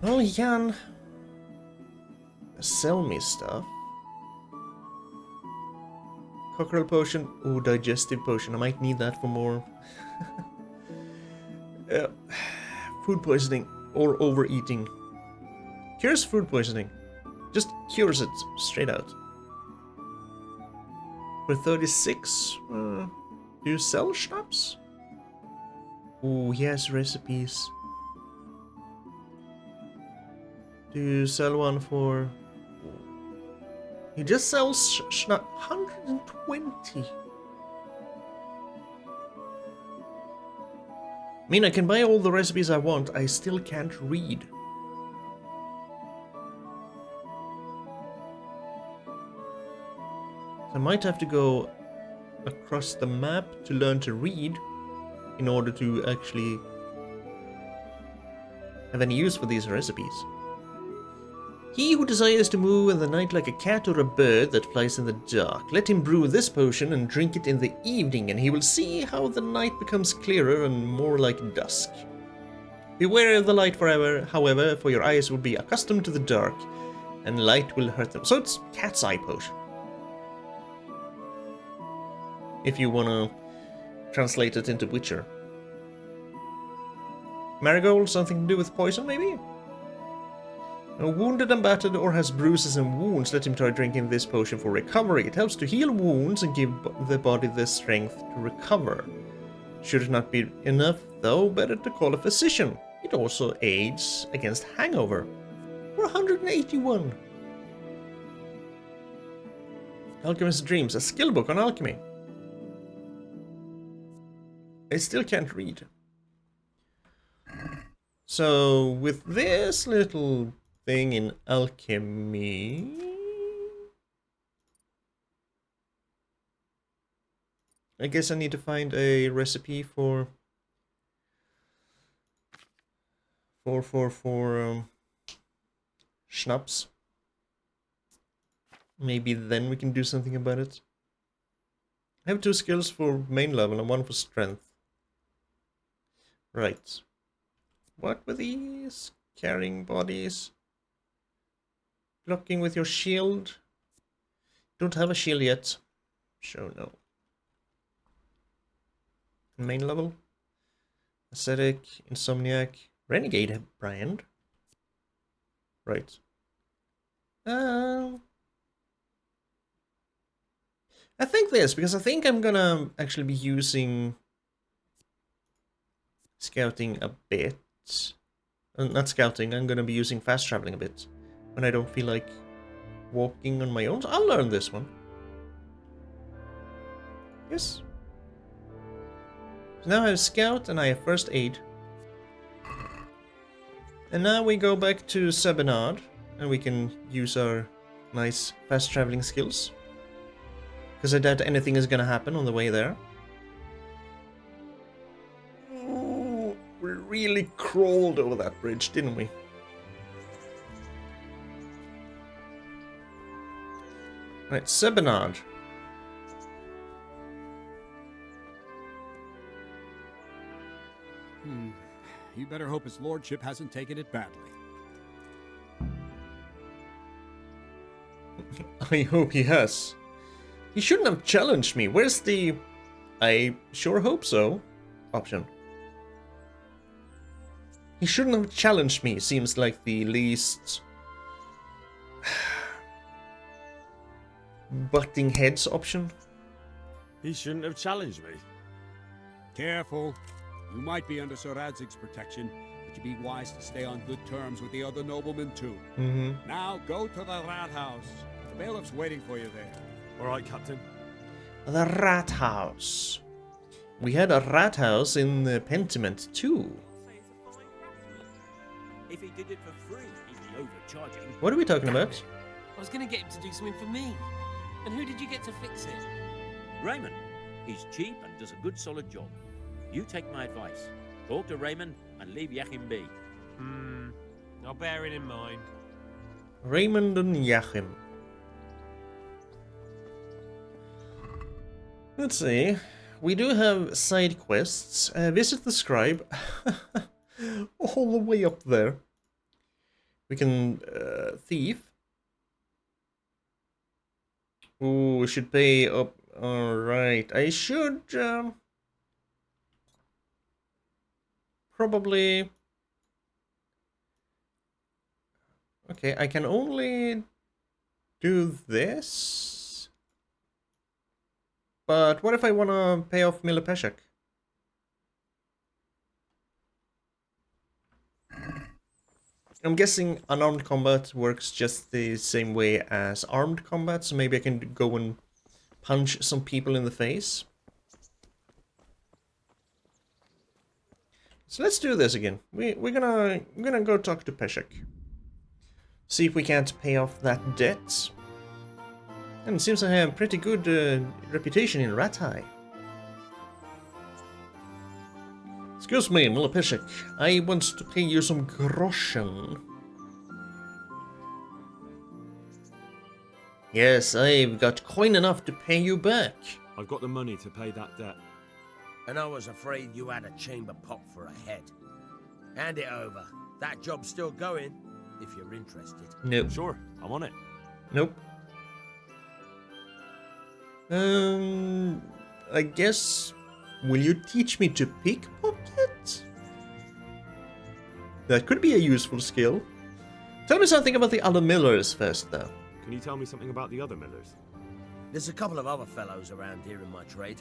Well, he can sell me stuff. Cockerel potion. Oh, digestive potion. I might need that for more. Food poisoning or overeating. Cures food poisoning. Just cures it straight out. For 36, do you sell schnapps? Oh, he has recipes. Do you sell one for... He just sells schnapps. 120. I mean, I can buy all the recipes I want. I still can't read. I might have to go across the map to learn to read in order to actually have any use for these recipes. He who desires to move in the night like a cat or a bird that flies in the dark, let him brew this potion and drink it in the evening, and he will see how the night becomes clearer and more like dusk. Beware of the light forever, however, for your eyes will be accustomed to the dark, and light will hurt them. So it's cat's eye potion. If you wanna translate it into Witcher. Marigold, something to do with poison, maybe? Wounded and battered or has bruises and wounds, let him try drinking this potion for recovery. It helps to heal wounds and give the body the strength to recover. Should it not be enough, though, better to call a physician. It also aids against hangover. For 181. Alchemist's Dreams, a skill book on alchemy. I still can't read. So, with this little thing in alchemy... I guess I need to find a recipe for schnapps. Maybe then we can do something about it. I have 2 skills for main level and 1 for strength. Right. What were these? Carrying bodies. Blocking with your shield. Don't have a shield yet. So no. Main level. Ascetic, Insomniac, Renegade brand. Right. I think this, because I think I'm gonna actually be using scouting a bit. Not scouting, I'm gonna be using fast traveling a bit. When I don't feel like walking on my own. So I'll learn this one. Yes. So now I have scout and I have first aid. And now we go back to Sebenard and we can use our nice fast traveling skills. Because I doubt anything is gonna happen on the way there. Ooh, we really crawled over that bridge, didn't we? Right, Sebenard. You better hope his lordship hasn't taken it badly. I hope he has. He shouldn't have challenged me. Where's the "I sure hope so" option? He shouldn't have challenged me, seems like the least butting heads option. He shouldn't have challenged me. Careful. You might be under Sir Radzig's protection, but you'd be wise to stay on good terms with the other noblemen too. Now go to the rathaus. The bailiff's waiting for you there. All right, Captain. The rathaus. We had a rathaus in the Pentiment too. If he did it for free, he'd be overcharging. What are we talking about? I was going to get him to do something for me. And who did you get to fix it? Raymond. He's cheap and does a good solid job. You take my advice. Talk to Raymond and leave Yachim be. I'll bear it in mind. Raymond and Yachim. Let's see. We do have side quests. Visit the scribe. All the way up there. We can thief. Ooh, we should pay up. Alright. I should probably. Okay, I can only do this. But what if I want to pay off Milipeshek? I'm guessing unarmed combat works just the same way as armed combat, so maybe I can go and punch some people in the face. So let's do this again. We're gonna go talk to Peshek. See if we can't pay off that debt. And it seems I have a pretty good reputation in Rattay. Excuse me, Milipeshek. I want to pay you some groschen. Yes, I've got coin enough to pay you back. I've got the money to pay that debt. And I was afraid you had a chamber pot for a head. Hand it over. That job's still going, if you're interested. Nope. Sure, I'm on it. Nope. I guess. Will you teach me to pickpocket? That could be a useful skill. Tell me something about the other millers first, though. Can you tell me something about the other millers? There's a couple of other fellows around here in my trade.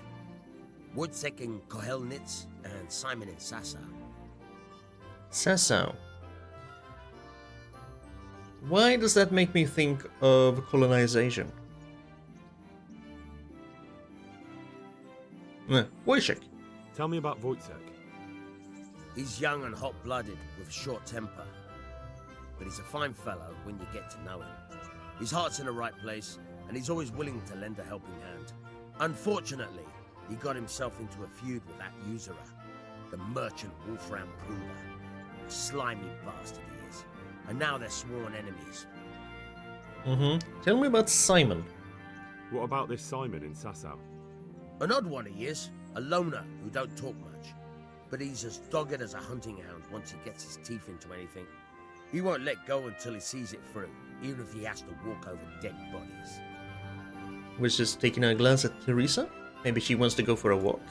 Woodsek in Kohelnitz and Simon in Sassau. Sassau. Why does that make me think of colonization? Wojciech. Tell me about Wojciech. He's young and hot-blooded with a short temper. But he's a fine fellow when you get to know him. His heart's in the right place, and he's always willing to lend a helping hand. Unfortunately, He got himself into a feud with that usurer, the merchant Wolfram Bruder. A slimy bastard he is. And now they're sworn enemies. Tell me about Simon. What about this Simon in Sasau? An odd one he is. A loner who don't talk much. But he's as dogged as a hunting hound once he gets his teeth into anything. He won't let go until he sees it through, even if he has to walk over dead bodies. Was just taking a glance at Teresa. Maybe she wants to go for a walk.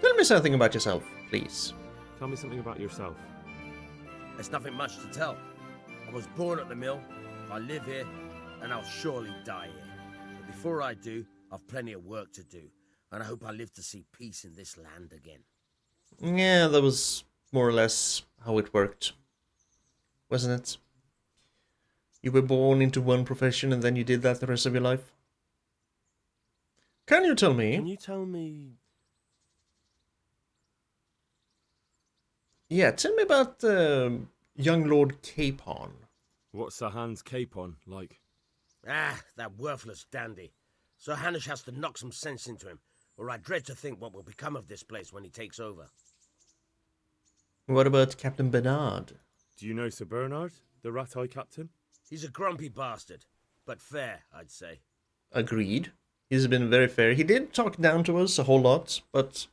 Tell me something about yourself, please. Tell me something about yourself. There's nothing much to tell. I was born at the mill, I live here, and I'll surely die here. But before I do, I've plenty of work to do, and I hope I live to see peace in this land again. Yeah, that was more or less how it worked. Wasn't it? You were born into one profession and then you did that the rest of your life? Can you tell me? Can you tell me? Yeah, tell me about young Lord Capon. What's Sir Hans Capon like? Ah, that worthless dandy. Sir Hanish has to knock some sense into him, or I dread to think what will become of this place when he takes over. What about Captain Bernard? Do you know Sir Bernard, the Rattay captain? He's a grumpy bastard, but fair, I'd say. Agreed. He's been very fair. He did talk down to us a whole lot, but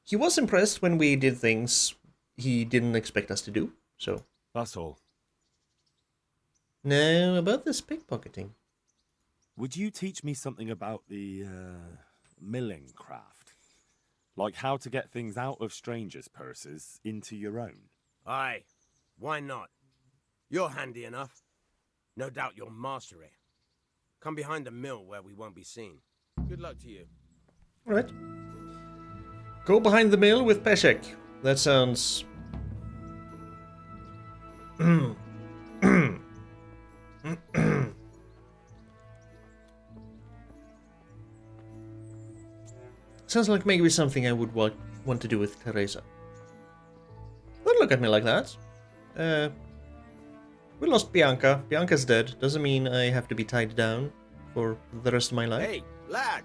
he was impressed when we did things he didn't expect us to do, so... That's all. Now, about this pickpocketing. Would you teach me something about the milling craft? Like how to get things out of strangers' purses into your own? Aye, why not? You're handy enough. No doubt you'll master it. Come behind the mill where we won't be seen. Good luck to you. Alright. Go behind the mill with Peshek. That sounds... Sounds like maybe something I would want to do with Teresa. Don't look at me like that. We lost Bianca. Bianca's dead. Doesn't mean I have to be tied down for the rest of my life. Hey, lad!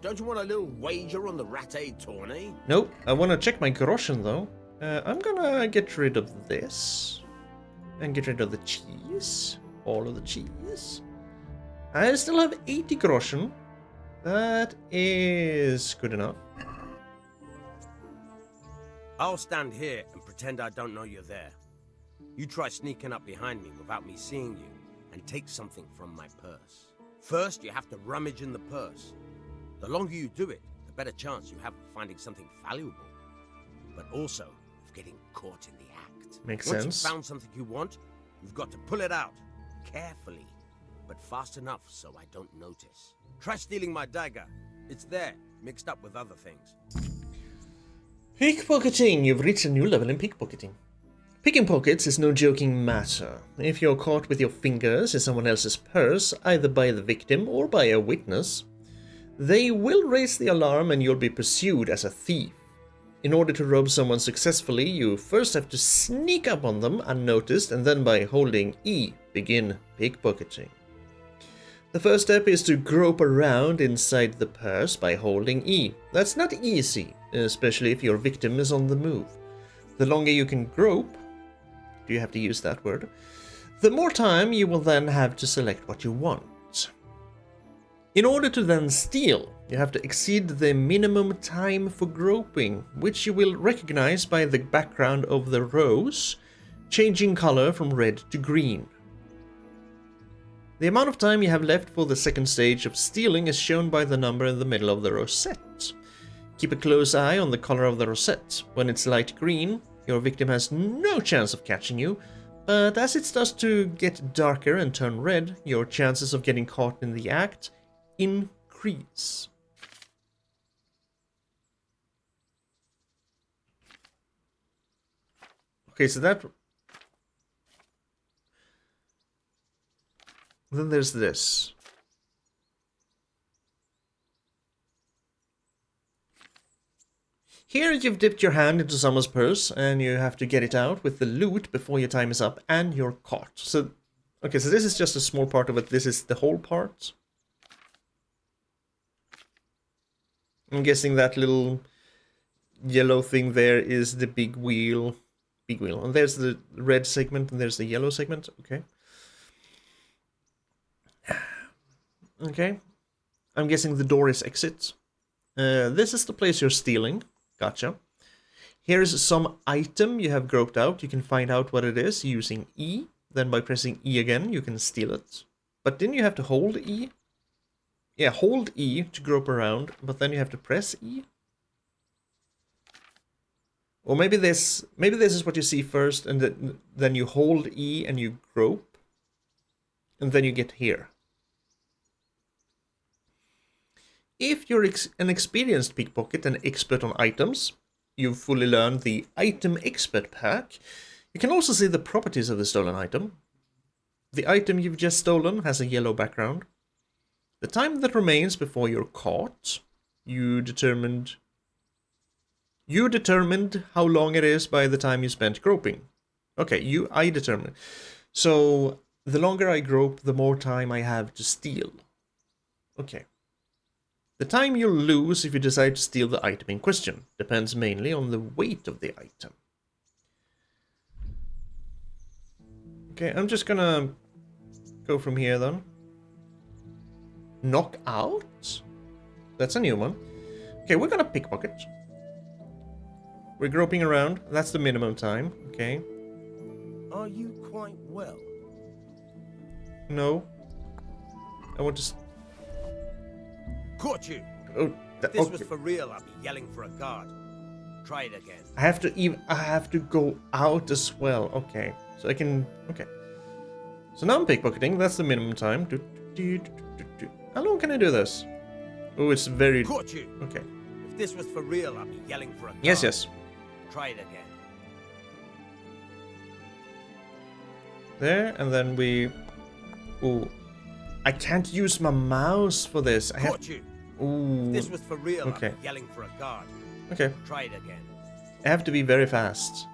Don't you want a little wager on the Rattay tourney? Nope. I want to check my groschen though. I'm gonna get rid of this. And get rid of the cheese. All of the cheese. I still have 80 groschen. That is good enough. I'll stand here and pretend I don't know you're there. You try sneaking up behind me without me seeing you, and take something from my purse. First, you have to rummage in the purse. The longer you do it, the better chance you have of finding something valuable. But also, of getting caught in the act. Makes Once sense. you've found something you want, you've got to pull it out, carefully, but fast enough so I don't notice. Try stealing my dagger. It's there, mixed up with other things. Pickpocketing! You've reached a new level in pickpocketing. Picking pockets is no joking matter. If you're caught with your fingers in someone else's purse, either by the victim or by a witness, they will raise the alarm and you'll be pursued as a thief. In order to rob someone successfully, you first have to sneak up on them unnoticed and then by holding E, begin pickpocketing. The first step is to grope around inside the purse by holding E. That's not easy, especially if your victim is on the move. The longer you can grope, do you have to use that word? The more time you will then have to select what you want. In order to then steal, you have to exceed the minimum time for groping, which you will recognize by the background of the rows changing color from red to green. The amount of time you have left for the second stage of stealing is shown by the number in the middle of the rosette. Keep a close eye on the color of the rosette. When it's light green, your victim has no chance of catching you, but as it starts to get darker and turn red, your chances of getting caught in the act increase. Okay, so that... Then there's this. Here you've dipped your hand into someone's purse and you have to get it out with the loot before your time is up and you're caught. So, okay, so this is just a small part of it. This is the whole part. I'm guessing that little yellow thing there is the big wheel. Big wheel. And there's the red segment and there's the yellow segment. Okay. Okay. I'm guessing the door is exit. This is the place you're stealing. Gotcha. Here's some item you have groped out. You can find out what it is using E. Then by pressing E again, you can steal it. But then you have to hold E. Yeah, hold E to grope around, but then you have to press E. Or maybe this is what you see first, and then you hold E and you grope, and then you get here. If you're an experienced pickpocket and expert on items, you've fully learned the Item Expert pack. You can also see the properties of the stolen item. The item you've just stolen has a yellow background. The time that remains before you're caught, you determined how long it is by the time you spent groping. Okay, I determined. So, the longer I grope, the more time I have to steal. Okay. The time you'll lose if you decide to steal the item in question depends mainly on the weight of the item. Okay, I'm just gonna go from here then. Knock out? That's a new one. Okay, we're gonna pickpocket. We're groping around. That's the minimum time. Okay. Are you quite well? No. I want to... Caught you! Oh, If this was for real, I'd be yelling for a guard. Try it again. I have to go out as well. Okay. So I can... Okay. So now I'm pickpocketing. That's the minimum time. How long can I do this? Oh, it's very... Caught you! Okay. If this was for real, I'd be yelling for a guard. Yes. Try it again. There, and then we... Ooh. I can't use my mouse for this. I have... you! Ooh. If this was for real, Okay. I'd be yelling for a guard. Okay. Try it again. I have to be very fast.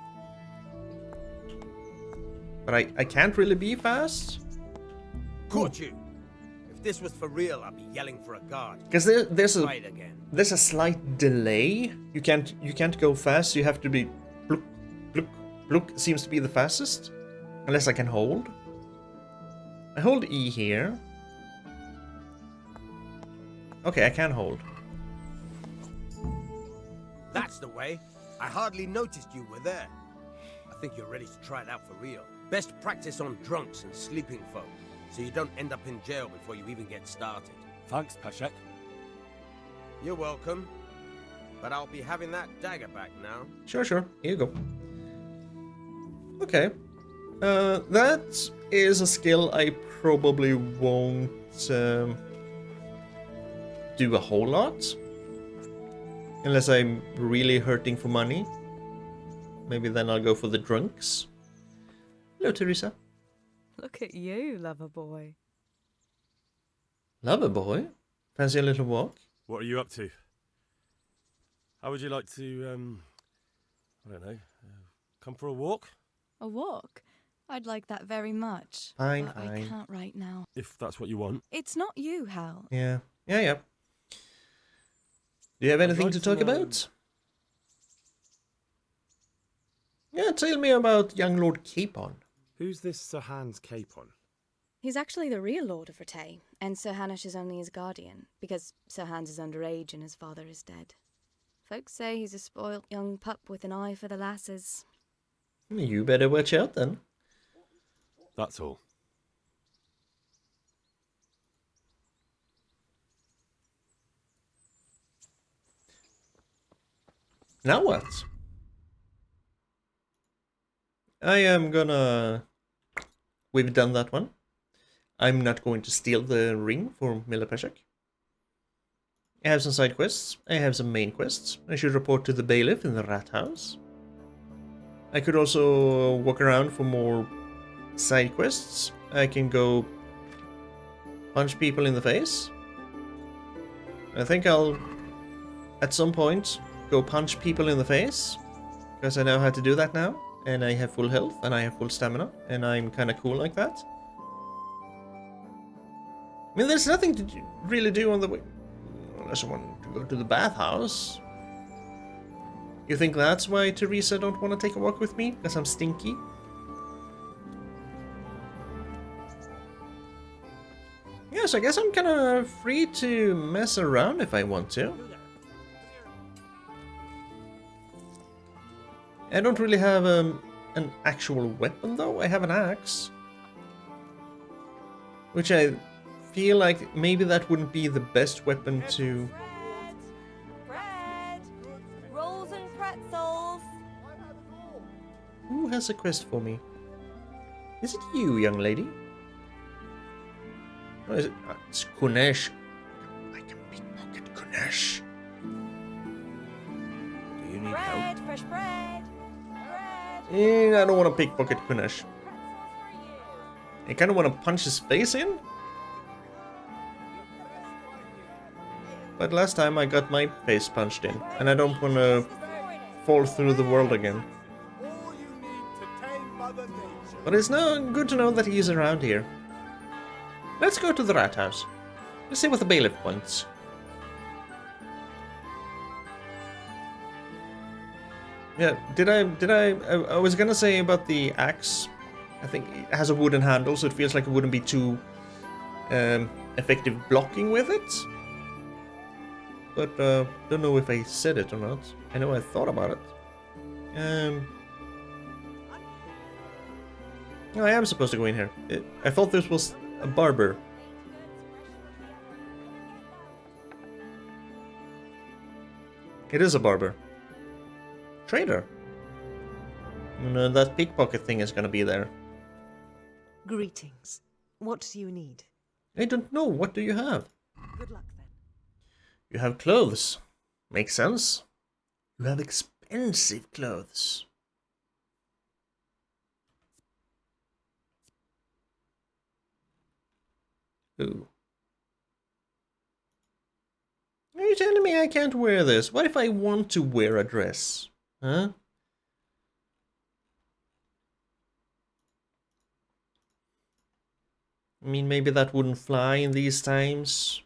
But I can't really be fast. Caught you! If this was for real, I'd be yelling for a guard. Because Try it again. there's a slight delay. You can't go fast. You have to be blook, blook, blook seems to be the fastest. Unless I can hold. I hold E here. Okay, I can hold. That's the way. I hardly noticed you were there. I think you're ready to try it out for real. Best practice on drunks and sleeping folk, so you don't end up in jail before you even get started. Thanks, Peshek. You're welcome. But I'll be having that dagger back now. Sure. Here you go. Okay. That is a skill I probably won't do a whole lot. Unless I'm really hurting for money. Maybe then I'll go for the drunks. Hello, Teresa. Look at you, lover boy. Lover boy? Fancy a little walk? What are you up to? How would you like to, I don't know, come for a walk? A walk? I'd like that very much. Fine. But I can't right now. If that's what you want. It's not you, Hal. Yeah. Do you have anything to talk about? Yeah, tell me about young Lord Capon. Who's this Sir Hans Capon? He's actually the real Lord of Rattay, and Sir Hanush is only his guardian, because Sir Hans is underage and his father is dead. Folks say he's a spoilt young pup with an eye for the lasses. You better watch out then. That's all. Now what? I am gonna... We've done that one. I'm not going to steal the ring for Miller Peshek. I have some side quests. I have some main quests. I should report to the bailiff in the rathaus. I could also walk around for more side quests. I can go punch people in the face. I think I'll, at some point, go punch people in the face. Because I know how to do that now. And I have full health, and I have full stamina. And I'm kind of cool like that. I mean, there's nothing to really do on the way. Unless I want to go to the bathhouse. You think that's why Teresa don't want to take a walk with me? Because I'm stinky? Yes, I guess I'm kind of free to mess around if I want to. I don't really have an actual weapon though. I have an axe. Which I feel like maybe that wouldn't be the best weapon to... Bread! Rolls and pretzels! Who has a quest for me? Is it you, young lady? Oh, is it? It's Kunesh. I can pickpocket Kunesh. Do you need Bread! help? Fresh bread! Bread! I don't want to pickpocket Kunesh. I kind of want to punch his face in. But last time I got my face punched in. And I don't want to fall through the world again. But it's now good to know that he's around here. Let's go to the rathaus. Let's see what the bailiff wants. Yeah, I was gonna say about the axe. I think it has a wooden handle, so it feels like it wouldn't be too effective blocking with it. But don't know if I said it or not. I know I thought about it. Oh, I am supposed to go in here. I thought this was a barber. It is a barber. Trader. And that pickpocket thing is gonna be there. Greetings. What do you need? I don't know. What do you have? Good luck then. You have clothes. Makes sense. You have expensive clothes. Ooh. Are you telling me I can't wear this? What if I want to wear a dress? Huh? I mean, maybe that wouldn't fly in these times.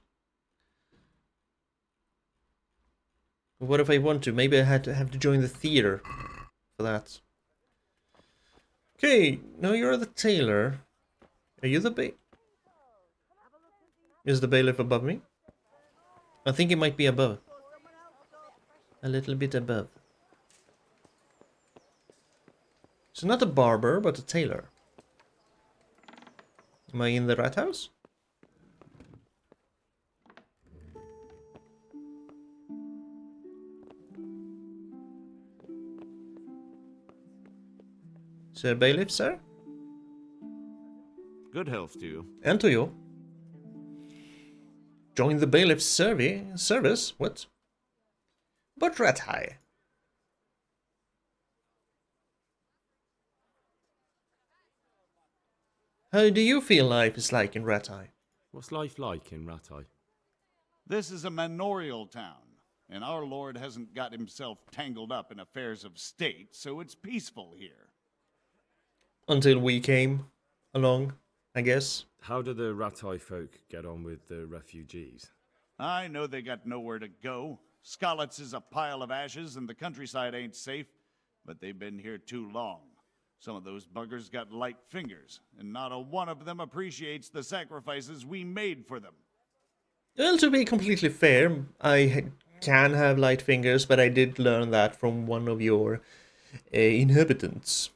What if I want to? Maybe I have to join the theater for that. Okay, now you're the tailor. Are you the Is the bailiff above me? I think he might be above. A little bit above. So not a barber, but a tailor. Am I in the rathaus? Sir Bailiff, sir? Good health to you. And to you. Join the bailiff's service? What? But Rattay. How do you feel life is like in Rattay? What's life like in Rattay? This is a manorial town, and our lord hasn't got himself tangled up in affairs of state, so it's peaceful here. Until we came along, I guess. How do the Rattay folk get on with the refugees? I know they got nowhere to go. Skalitz is a pile of ashes, and the countryside ain't safe, but they've been here too long. Some of those buggers got light fingers, and not a one of them appreciates the sacrifices we made for them. Well, to be completely fair, I can have light fingers, but I did learn that from one of your inhabitants.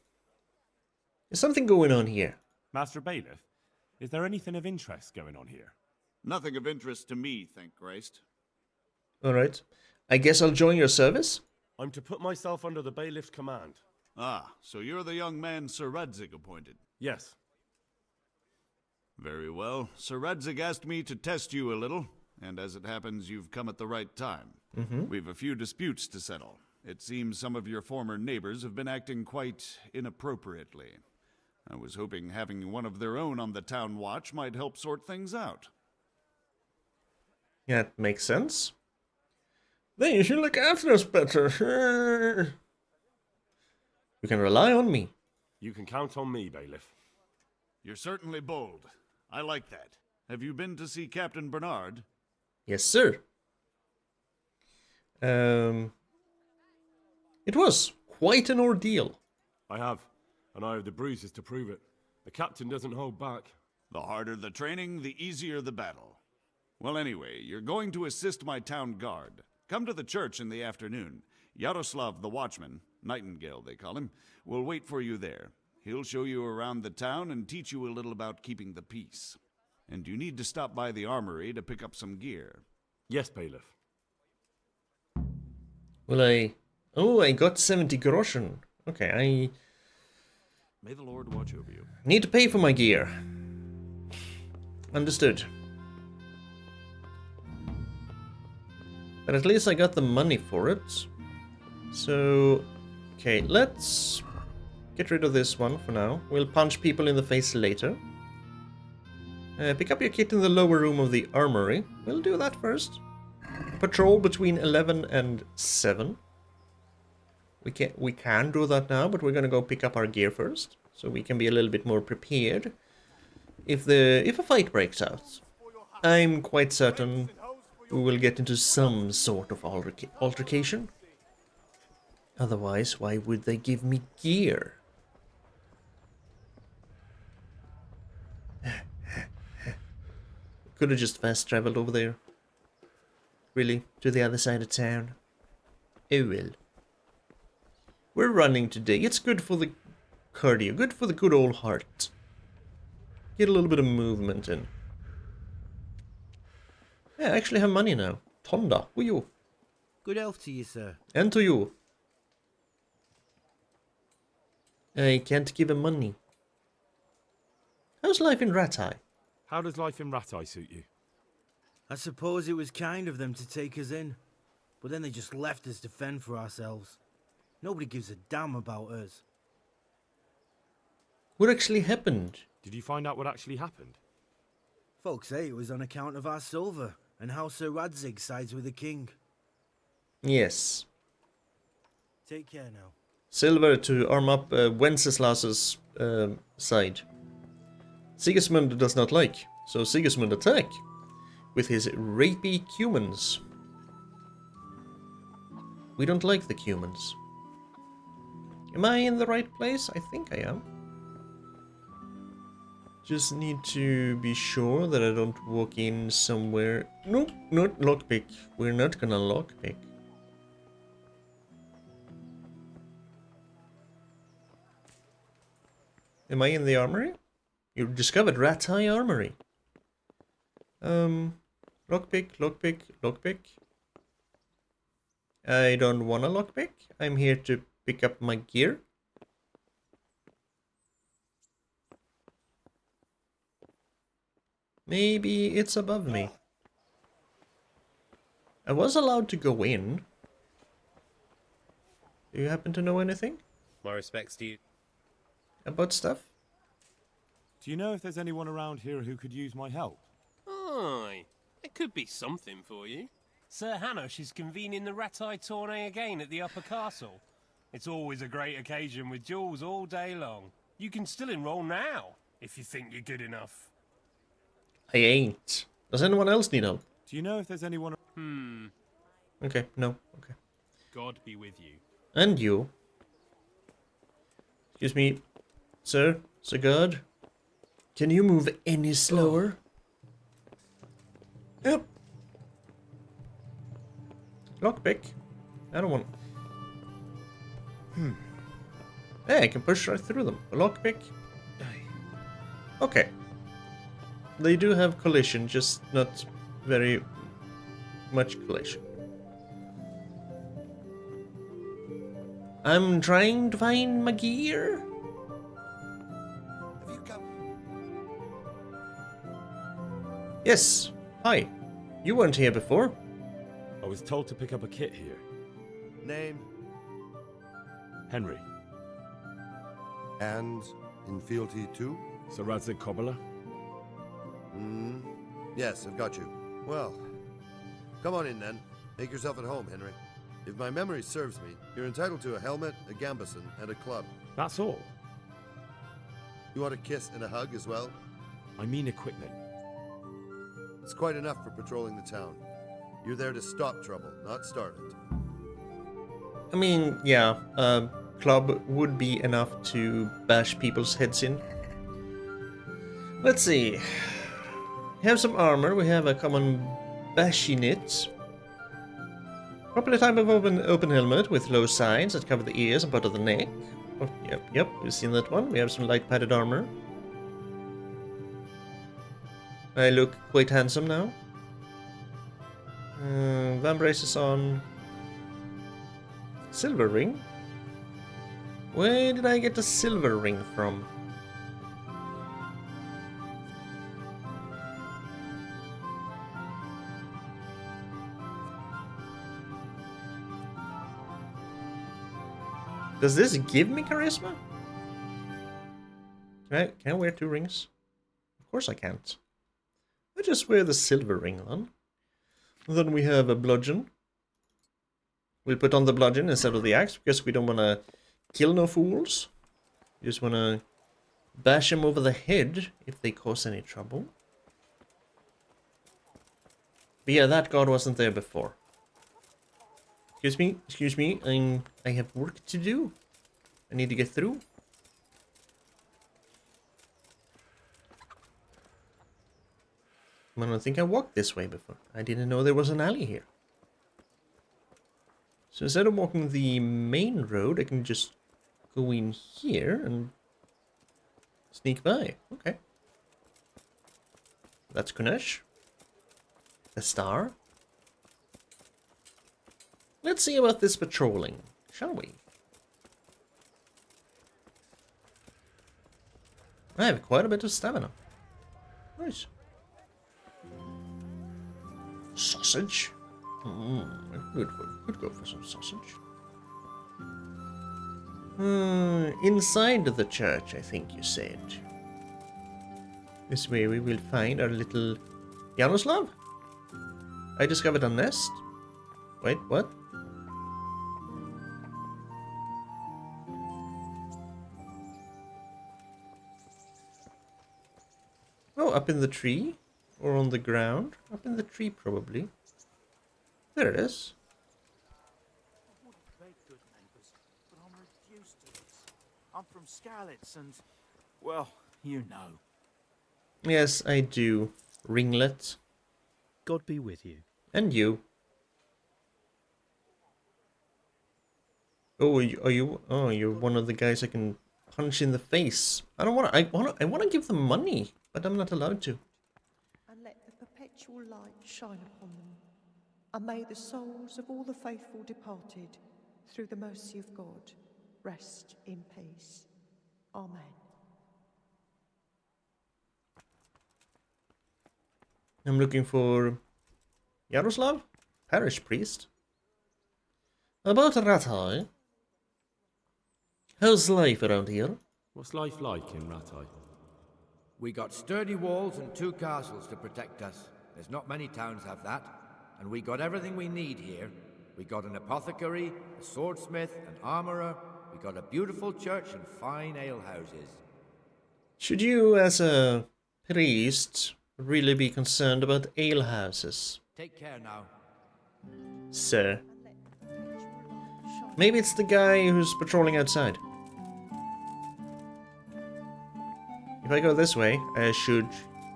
There's something going on here. Master Bailiff, is there anything of interest going on here? Nothing of interest to me, thank Christ. Alright. I guess I'll join your service? I'm to put myself under the bailiff's command. Ah, so you're the young man Sir Radzig appointed? Yes. Very well. Sir Radzig asked me to test you a little, and as it happens, you've come at the right time. We've a few disputes to settle. It seems some of your former neighbors have been acting quite inappropriately. I was hoping having one of their own on the town watch might help sort things out. Yeah, it makes sense. Then you should look after us better. You can rely on me. You can count on me, Bailiff. You're certainly bold. I like that. Have you been to see Captain Bernard? Yes, sir. It was quite an ordeal. I have, and I have the bruises to prove it. The captain doesn't hold back. The harder the training, the easier the battle. Well, anyway, you're going to assist my town guard. Come to the church in the afternoon. Yaroslav the watchman, Nightingale they call him, will wait for you there. He'll show you around the town and teach you a little about keeping the peace. And you need to stop by the armory to pick up some gear. Yes, bailiff. Well, I got 70 groschen. Okay, I May the Lord watch over you. need to pay for my gear. Understood. But at least I got the money for it. So, okay, let's get rid of this one for now. We'll punch people in the face later. Pick up your kit in the lower room of the armory. We'll do that first. Patrol between 11 and 7. We can do that now, but we're gonna go pick up our gear first, so we can be a little bit more prepared if a fight breaks out. I'm quite certain we will get into some sort of altercation. Otherwise, why would they give me gear? Could have just fast traveled over there. Really, to the other side of town. Oh well. We're running today. It's good for the cardio, good for the good old heart. Get a little bit of movement in. Yeah, I actually have money now. Tonda, who you? Good health to you, sir. And to you. I can't give him money. How's life in Rattay? How does life in Rattay suit you? I suppose it was kind of them to take us in, but then they just left us to fend for ourselves. Nobody gives a damn about us. What actually happened? Did you find out what actually happened? Folks say it was on account of our silver, and how Sir Radzig sides with the king. Yes. Take care now. Silver to arm up Wenceslas's side. Sigismund does not like, so Sigismund attack with his rapey Cumans. We don't like the Cumans. Am I in the right place? I think I am. Just need to be sure that I don't walk in somewhere. Nope, not lockpick. We're not gonna lockpick. Am I in the armory? You discovered Rattay Armory. Lockpick, lockpick, lockpick. I don't want a lockpick. I'm here to pick up my gear. Maybe it's above me. I was allowed to go in. Do you happen to know anything? My respects to you. About stuff? Do you know if there's anyone around here who could use my help? Aye, it could be something for you. Sir Hanush is convening the Rattay tourney again at the Upper Castle. It's always a great occasion with duels all day long. You can still enroll now, if you think you're good enough. I ain't. Does anyone else need help? Do you know if there's anyone... Okay, no. Okay. God be with you. And you. Excuse me, sir? Sir God? Can you move any slower? Yep. Lockpick. I don't want... Hey, I can push right through them. A lockpick. Okay. They do have collision, just not very much collision. I'm trying to find my gear. Yes. Hi. You weren't here before. I was told to pick up a kit here. Name? Henry. And in fealty too? Sir Radzig Cobbler. Yes, I've got you. Well, come on in then. Make yourself at home, Henry. If my memory serves me, you're entitled to a helmet, a gambeson, and a club. That's all? You want a kiss and a hug as well? I mean equipment. It's quite enough for patrolling the town. You're there to stop trouble, not start it. I mean, yeah, club would be enough to bash people's heads in. Let's see. We have some armor. We have a common bashinet. Properly type of open helmet with low sides that cover the ears and part of the neck. Oh, yep, we've seen that one. We have some light padded armor. I look quite handsome now. Van braces on. Silver ring? Where did I get the silver ring from? Does this give me charisma? Can I wear 2 rings? Of course I can't. I just wear the silver ring on. And then we have a bludgeon. We'll put on the bludgeon instead of the axe because we don't want to kill no fools. We just want to bash them over the head if they cause any trouble. But yeah, that god wasn't there before. Excuse me, I have work to do. I need to get through. I don't think I walked this way before. I didn't know there was an alley here. So instead of walking the main road, I can just go in here and sneak by. Okay. That's Kunesh. The star. Let's see about this patrolling, shall we? I have quite a bit of stamina. Nice. Sausage. Could go for some sausage. Inside the church, I think you said. This way we will find our little Yaroslav. I discovered a nest. Wait, what? Oh, up in the tree? Or on the ground? Up in the tree, probably. There it is. I'm from Skalitz and, well, you know. Yes, I do. Ringlet. God be with you. And you. Oh, are you? Oh, you're one of the guys I can punch in the face. I don't want to. I want to give them money, but I'm not allowed to. And let the perpetual light shine upon them. And may the souls of all the faithful departed, through the mercy of God, rest in peace. Amen. I'm looking for Yaroslav, parish priest. About Rattay. How's life around here? What's life like in Rattay? We got sturdy walls and 2 castles to protect us. There's not many towns have that. And we got everything we need here. We got an apothecary, a swordsmith, an armorer. We got a beautiful church and fine alehouses. Should you, as a priest, really be concerned about alehouses? Take care now. Sir. Maybe it's the guy who's patrolling outside. If I go this way, I should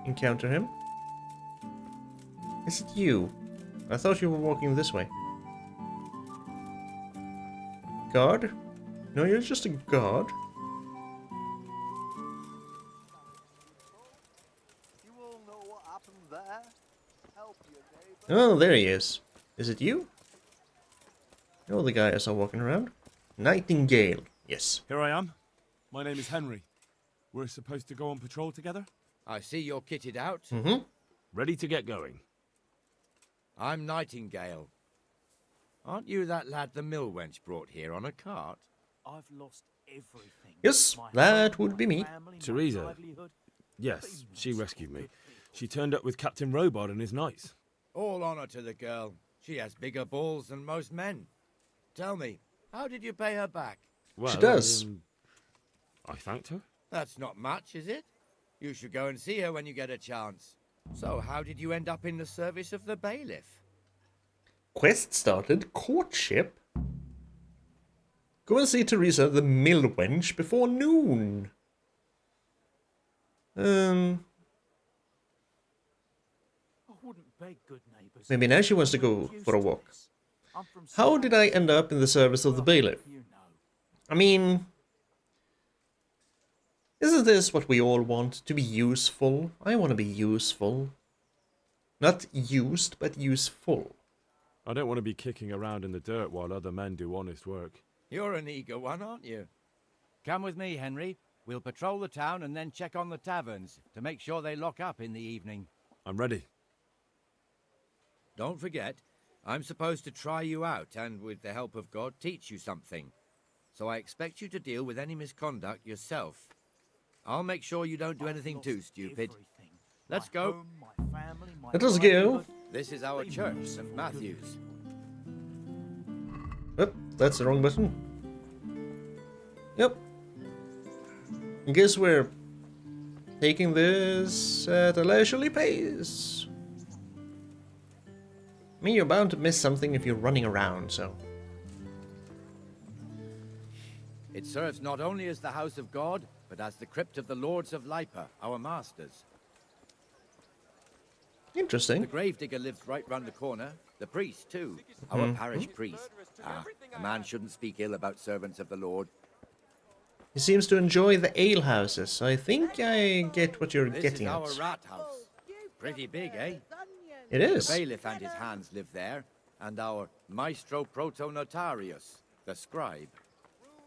encounter him. Is it you? I thought you were walking this way. Guard? No, you're just a guard. Oh, there he is. Is it you? Oh, the guy I saw walking around. Nightingale. Yes. Here I am. My name is Henry. We're supposed to go on patrol together? I see you're kitted out. Mm-hmm. Ready to get going. I'm Nightingale. Aren't you that lad the mill wench brought here on a cart? I've lost everything. Yes, that would be me. Teresa. Yes, she rescued me. She turned up with Captain Robard and his knights. All honor to the girl. She has bigger balls than most men. Tell me, how did you pay her back? Well, she does. I thanked her. That's not much, is it? You should go and see her when you get a chance. So, how did you end up in the service of the bailiff? quest started. Courtship. Go and see Teresa the mill wench before noon. Maybe now she wants to go for a walk. How did I end up in the service of the bailiff? I mean, isn't this what we all want? To be useful? I want to be useful. Not used, but useful. I don't want to be kicking around in the dirt while other men do honest work. You're an eager one, aren't you? Come with me, Henry. We'll patrol the town and then check on the taverns to make sure they lock up in the evening. I'm ready. Don't forget, I'm supposed to try you out and, with the help of God, teach you something. So I expect you to deal with any misconduct yourself. I'll make sure you don't do anything too stupid. Let's go. Let us go. This is our church, St. Matthew's. Yep, that's the wrong button. Yep. I guess we're taking this at a leisurely pace. I mean, you're bound to miss something if you're running around, so... It serves not only as the house of God, but as the crypt of the lords of Lipa, our masters. Interesting. The gravedigger lives right round the corner. The priest, too. Our parish priest. A man shouldn't speak ill about servants of the Lord. He seems to enjoy the alehouses, so I think I get what you're getting at. This is our rathaus. Pretty big, eh? It is. The bailiff and his hands live there, and our maestro protonotarius, the scribe.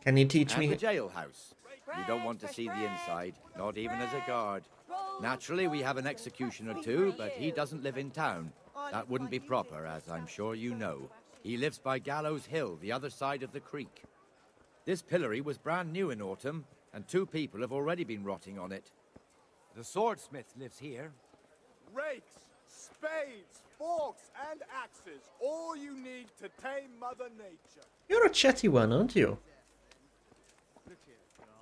Can you teach me? And the jailhouse. You don't want to see the inside, not even as a guard. Naturally, we have an executioner too, but he doesn't live in town. That wouldn't be proper, as I'm sure you know. He lives by Gallows Hill, the other side of the creek. This pillory was brand new in autumn, and 2 people have already been rotting on it. The swordsmith lives here. Rakes, spades, forks, and axes. All you need to tame Mother Nature. You're a chatty one, aren't you?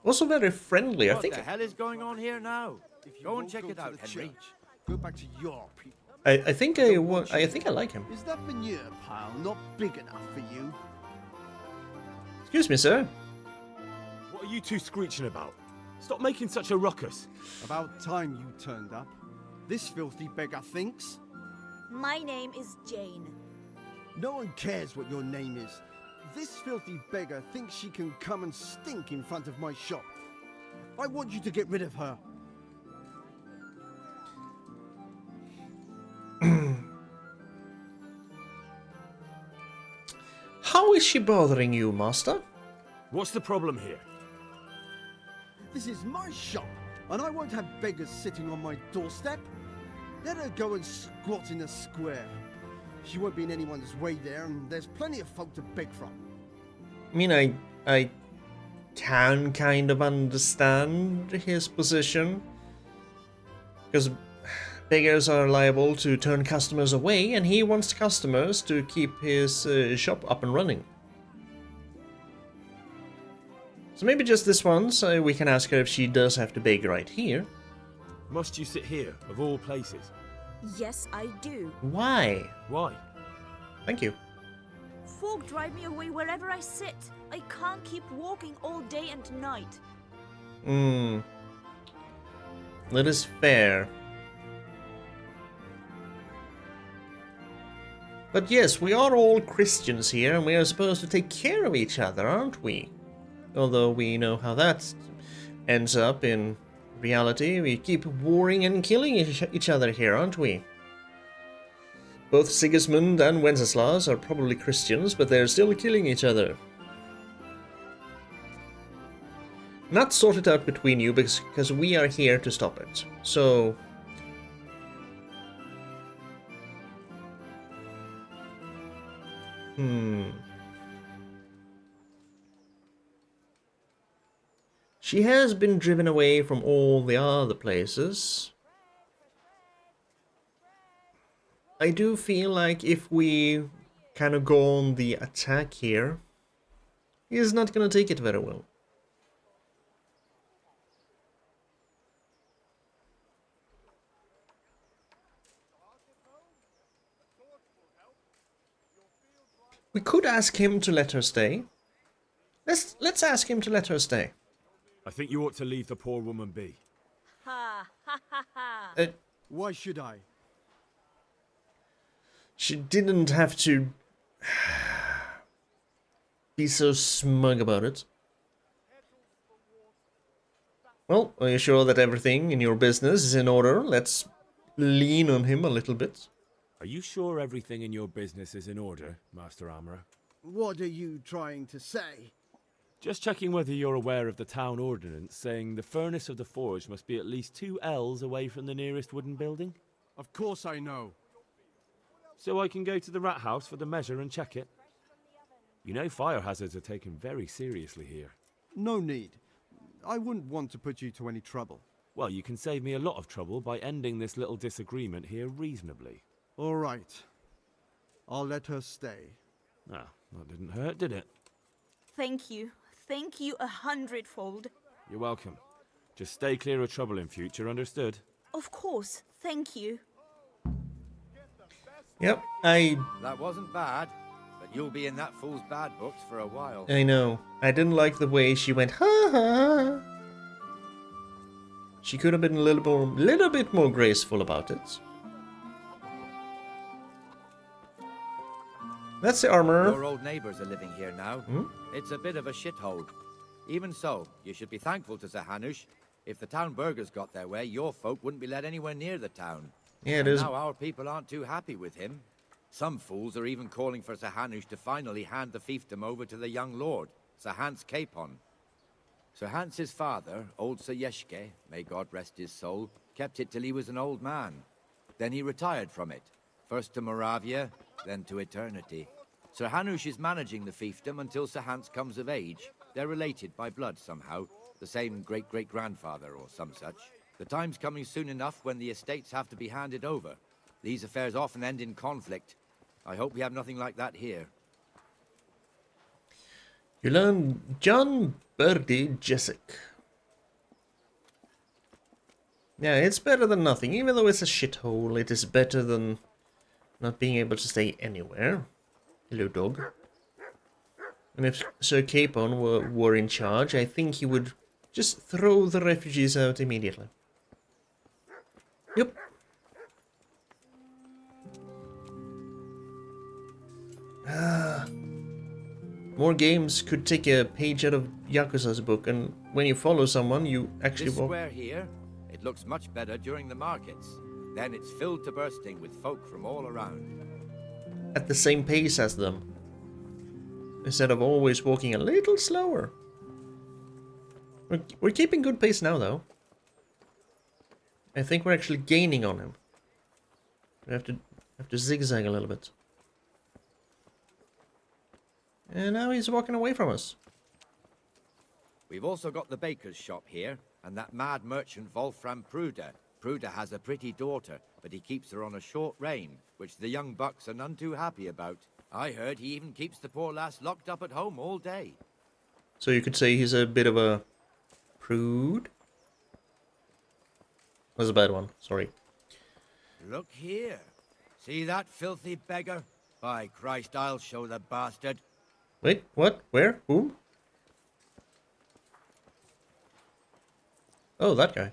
Also very friendly, I think. What the hell is going on here now? Go and check it out, Henry. Go back to your people. I think I like him. Is that manure pile not big enough for you? Excuse me, sir. What are you two screeching about? Stop making such a ruckus. About time you turned up. This filthy beggar thinks. My name is Jane. No one cares what your name is. This filthy beggar thinks she can come and stink in front of my shop. I want you to get rid of her. How is she bothering you, master? What's the problem here? This is my shop, and I won't have beggars sitting on my doorstep. Let her go and squat in a square. She won't be in anyone's way there, and there's plenty of folk to beg from. I mean, I can kind of understand his position. Because beggars are liable to turn customers away, and he wants customers to keep his shop up and running. So maybe just this once, we can ask her if she does have to beg right here. Must you sit here, of all places? Yes, I do. Why? Why? Thank you. Folk drive me away wherever I sit. I can't keep walking all day and night. That is fair. But yes, we are all Christians here, and we are supposed to take care of each other, aren't we? Although we know how that ends up in reality. We keep warring and killing each other here, aren't we? Both Sigismund and Wenceslas are probably Christians, but they're still killing each other. Not sort it out between you, because we are here to stop it. So... She has been driven away from all the other places. I do feel like if we kind of go on the attack here, he's not going to take it very well. We could ask him to let her stay. Let's ask him to let her stay. I think you ought to leave the poor woman be. Ha ha ha ha. Why should I? She didn't have to be so smug about it. Well, are you sure that everything in your business is in order? Let's lean on him a little bit. Are you sure everything in your business is in order, Master Armourer? What are you trying to say? Just checking whether you're aware of the town ordinance saying the furnace of the forge must be at least 2 ells away from the nearest wooden building. Of course I know. So I can go to the rathaus for the measure and check it. You know fire hazards are taken very seriously here. No need. I wouldn't want to put you to any trouble. Well, you can save me a lot of trouble by ending this little disagreement here reasonably. All right. I'll let her stay. Ah, that didn't hurt, did it? Thank you. Thank you 100-fold. You're welcome. Just stay clear of trouble in future, understood? Of course. Thank you. Yep, That wasn't bad, but you'll be in that fool's bad books for a while. I know. I didn't like the way she went, ha ha. She could have been a little bit more graceful about it. That's the armor. Your old neighbors are living here now. It's a bit of a shithole. Even so, you should be thankful to Sir Hanush. If the town burghers got their way, your folk wouldn't be let anywhere near the town. Yeah, it And is. now our people aren't too happy with him. Some fools are even calling for Sir Hanush to finally hand the fiefdom over to the young lord, Sir Hans Capon. Sir Hans's father, old Sir Yeshke, may God rest his soul, kept it till he was an old man. Then he retired from it, first to Moravia, then to eternity. Sir Hanush is managing the fiefdom until Sir Hans comes of age. They're related by blood somehow, the same great-great-grandfather or some such. The time's coming soon enough when the estates have to be handed over. These affairs often end in conflict. I hope we have nothing like that here. You learn John Birdie Jessic. Yeah, it's better than nothing. Even though it's a shithole, it is better than not being able to stay anywhere. Hello, dog. And if Sir Capon were in charge, I think he would just throw the refugees out immediately. Yep. More games could take a page out of Yakuza's book, and when you follow someone, you actually This square here, it looks much better during the markets. Then it's filled to bursting with folk from all around. at the same pace as them, instead of always walking a little slower. We're keeping good pace now, though. I think we're actually gaining on him. We have to zigzag a little bit. And now he's walking away from us. We've also got the baker's shop here, and that mad merchant Wolfram Pruder. Pruder has a pretty daughter, but he keeps her on a short rein, which the young bucks are none too happy about. I heard he even keeps the poor lass locked up at home all day. So you could say he's a bit of a prude? That was a bad one, sorry. Look here. See that filthy beggar? By Christ, I'll show the bastard. Wait, what? Where? Whom? Oh, that guy.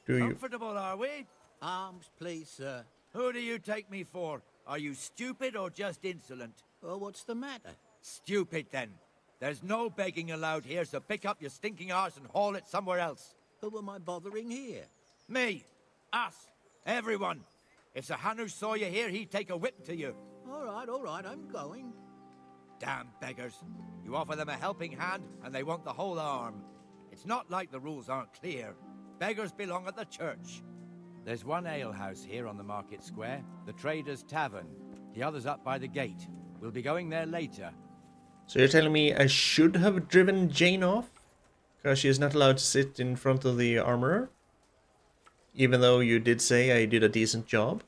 Comfortable, are we? Arms, please, sir. Who do you take me for? Are you stupid or just insolent? Well, what's the matter? Stupid, then. There's no begging allowed here, so pick up your stinking arse and haul it somewhere else. Who am I bothering here? Me. Us. Everyone. If Sir Hanush saw you here, he'd take a whip to you. All right, I'm going. Damn beggars. You offer them a helping hand, and they want the whole arm. It's not like the rules aren't clear. Beggars belong at the church. There's one alehouse here on the market square, the Trader's Tavern. The other's up by the gate. We'll be going there later. So you're telling me I should have driven Jane off? Because she is not allowed to sit in front of the armorer? Even though you did say I did a decent job?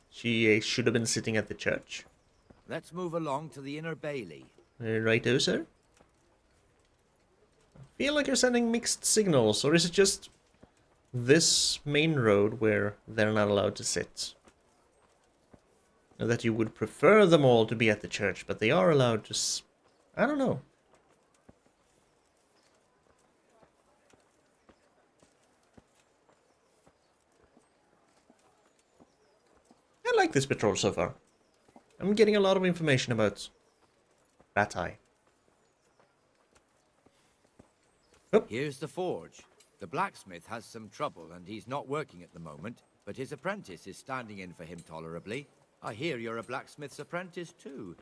She should have been sitting at the church. Let's move along to the inner bailey. Righto, sir. I feel like you're sending mixed signals, or is it just this main road where they're not allowed to sit? that you would prefer them all to be at the church, but they are allowed to... I don't know. I like this patrol so far. I'm getting a lot of information about Rattay. Oh. Here's the forge. The blacksmith has some trouble and he's not working at the moment, but his apprentice is standing in for him tolerably. I hear you're a blacksmith's apprentice too.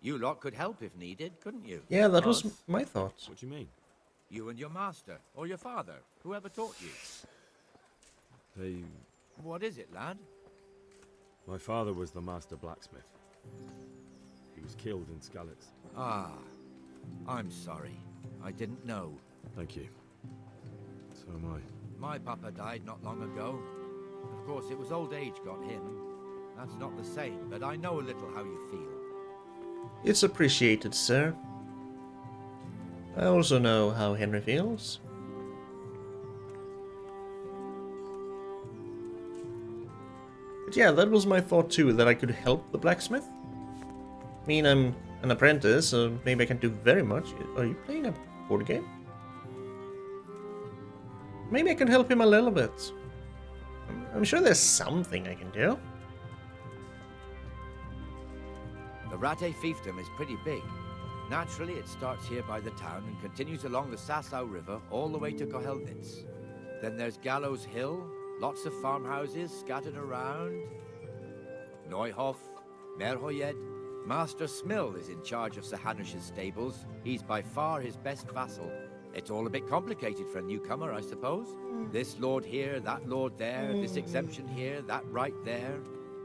You lot could help if needed, couldn't you? Yeah, that was my thoughts. What do you mean? You and your master, or your father, whoever taught you. They... What is it, lad? My father was the master blacksmith. He was killed in Skalitz. Ah, I'm sorry. I didn't know. Thank you. So am I. My papa died not long ago. Of course, it was old age got him. That's not the same, but I know a little how you feel. It's appreciated, sir. I also know how Henry feels. But yeah, that was my thought too, that I could help the blacksmith. I mean, I'm an apprentice, so maybe I can't do very much. Are you playing a board game? Maybe I can help him a little bit. I'm sure there's something I can do. The Rattay fiefdom is pretty big. Naturally, it starts here by the town and continues along the Sasau River all the way to Kohelnitz. Then there's Gallows Hill, lots of farmhouses scattered around. Neuhof, Merhoyed. Master Smill is in charge of Sir Hanush's stables. He's by far his best vassal. It's all a bit complicated for a newcomer, I suppose. This lord here, that lord there, this exemption here, that right there.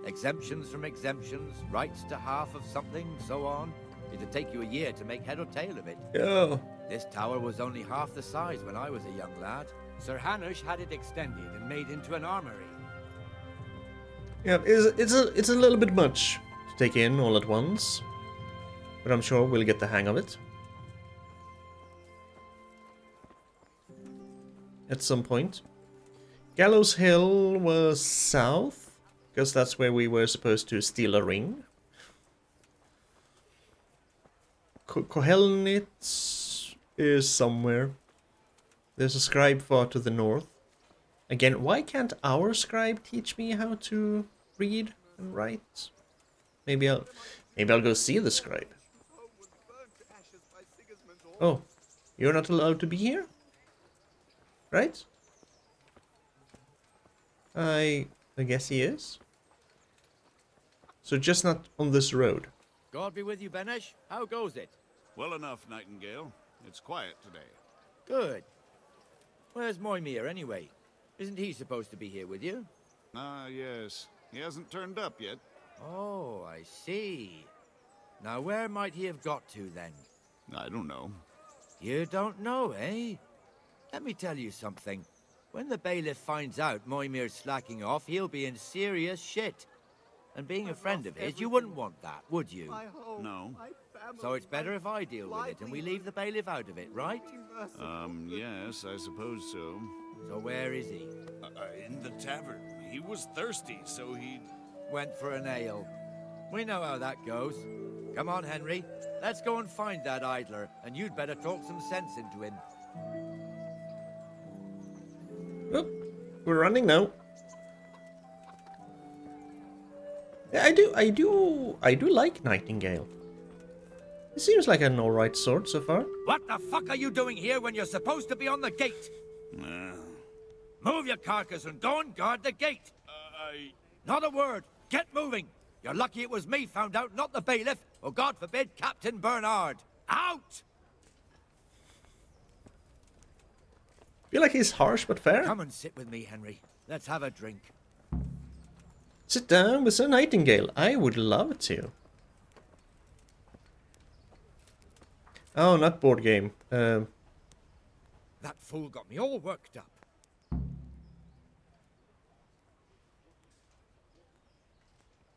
Exemptions from exemptions, rights to half of something, so on. It'd take you a year to make head or tail of it. Yeah. This tower was only half the size when I was a young lad. Sir Hanush had it extended and made into an armory. Yeah, it's a little bit much to take in all at once, but I'm sure we'll get the hang of it. At some point. Gallows Hill was south, because that's where we were supposed to steal a ring. Kohelnitz is somewhere. There's a scribe far to the north. Again, why can't our scribe teach me how to read and write? Maybe I'll go see the scribe. Oh, you're not allowed to be here? Right? I guess he is. So just not on this road. God be with you, Benesh. How goes it? Well enough, Nightingale. It's quiet today. Good. Where's Moimir, anyway? Isn't he supposed to be here with you? Ah, yes. He hasn't turned up yet. Oh, I see. Now, where might he have got to, then? I don't know. You don't know, eh? Let me tell you something. When the bailiff finds out Moimir's slacking off, he'll be in serious shit. And being a friend of his, you wouldn't want that, would you? No. So it's better if I deal with it and we leave the bailiff out of it, right? Yes, I suppose so. So where is he? In the tavern. He was thirsty, so he... Went for an ale. We know how that goes. Come on, Henry. Let's go and find that idler, and you'd better talk some sense into him. Oh, we're running now. Yeah, I do like Nightingale. He seems like an alright sort so far. What the fuck are you doing here when you're supposed to be on the gate? Move your carcass and go and guard the gate. Not a word. Get moving. You're lucky it was me found out, not the bailiff, or God forbid, Captain Bernard. Out! Feel like he's harsh but fair. Come and sit with me, Henry. Let's have a drink. Sit down with Sir Nightingale. I would love to. Oh, not board game. That fool got me all worked up.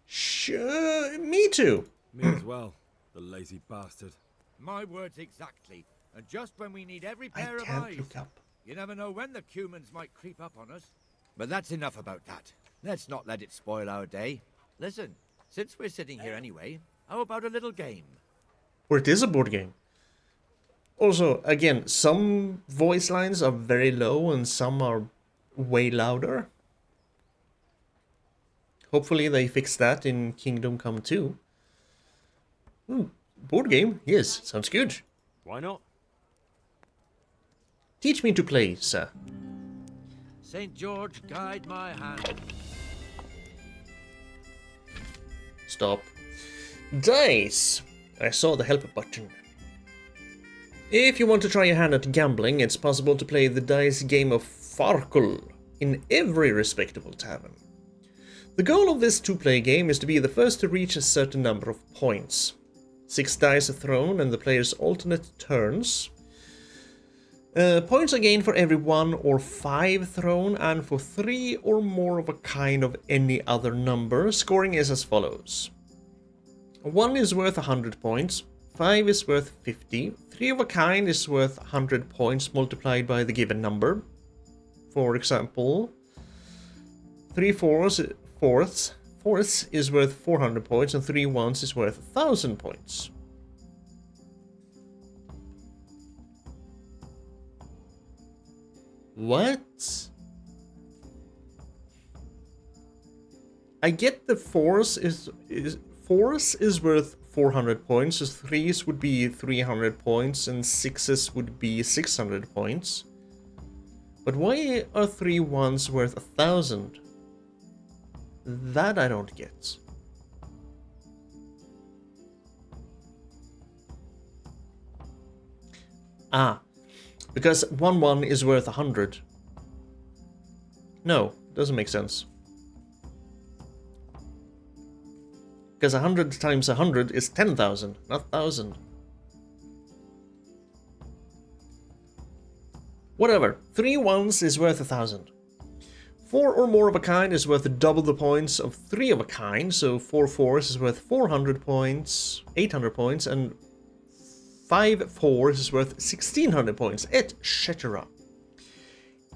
Sure, me too. Me as well, the lazy bastard. My words exactly. And just when we need every pair of eyes. Look up. You never know when the Cumans might creep up on us. But that's enough about that. Let's not let it spoil our day. Listen, Since we're sitting here anyway, how about a little game? Or it is a board game. Also, again, some voice lines are very low and some are way louder. Hopefully they fix that in Kingdom Come 2. Board game? Yes, sounds good. Why not? Teach me to play, sir. St. George, guide my hand. Stop. Dice! I saw the help button. If you want to try your hand at gambling, it's possible to play the dice game of Farkle in every respectable tavern. The goal of this two-player game is to be the first to reach a certain number of points. 6 dice are thrown and the players alternate turns. Points are gained for every 1 or 5 thrown, and for 3 or more of a kind of any other number. Scoring is as follows. 1 is worth 100 points, 5 is worth 50, 3 of a kind is worth 100 points multiplied by the given number. For example, 3 fourths is worth 400 points and 3 ones is worth 1000 points. What? I get the force is worth 400 points, so 3s would be 300 points and 6s would be 600 points. But why are 3 ones worth 1000? That I don't get. Ah, because 1 is worth 100. No, doesn't make sense. Because 100 times 100 is 10,000, not 1,000. Whatever, 3 ones is worth 1,000. 4 or more of a kind is worth double the points of 3 of a kind, so 4 fours is worth 400 points, 800 points, and 5 fours is worth 1,600 points, etc.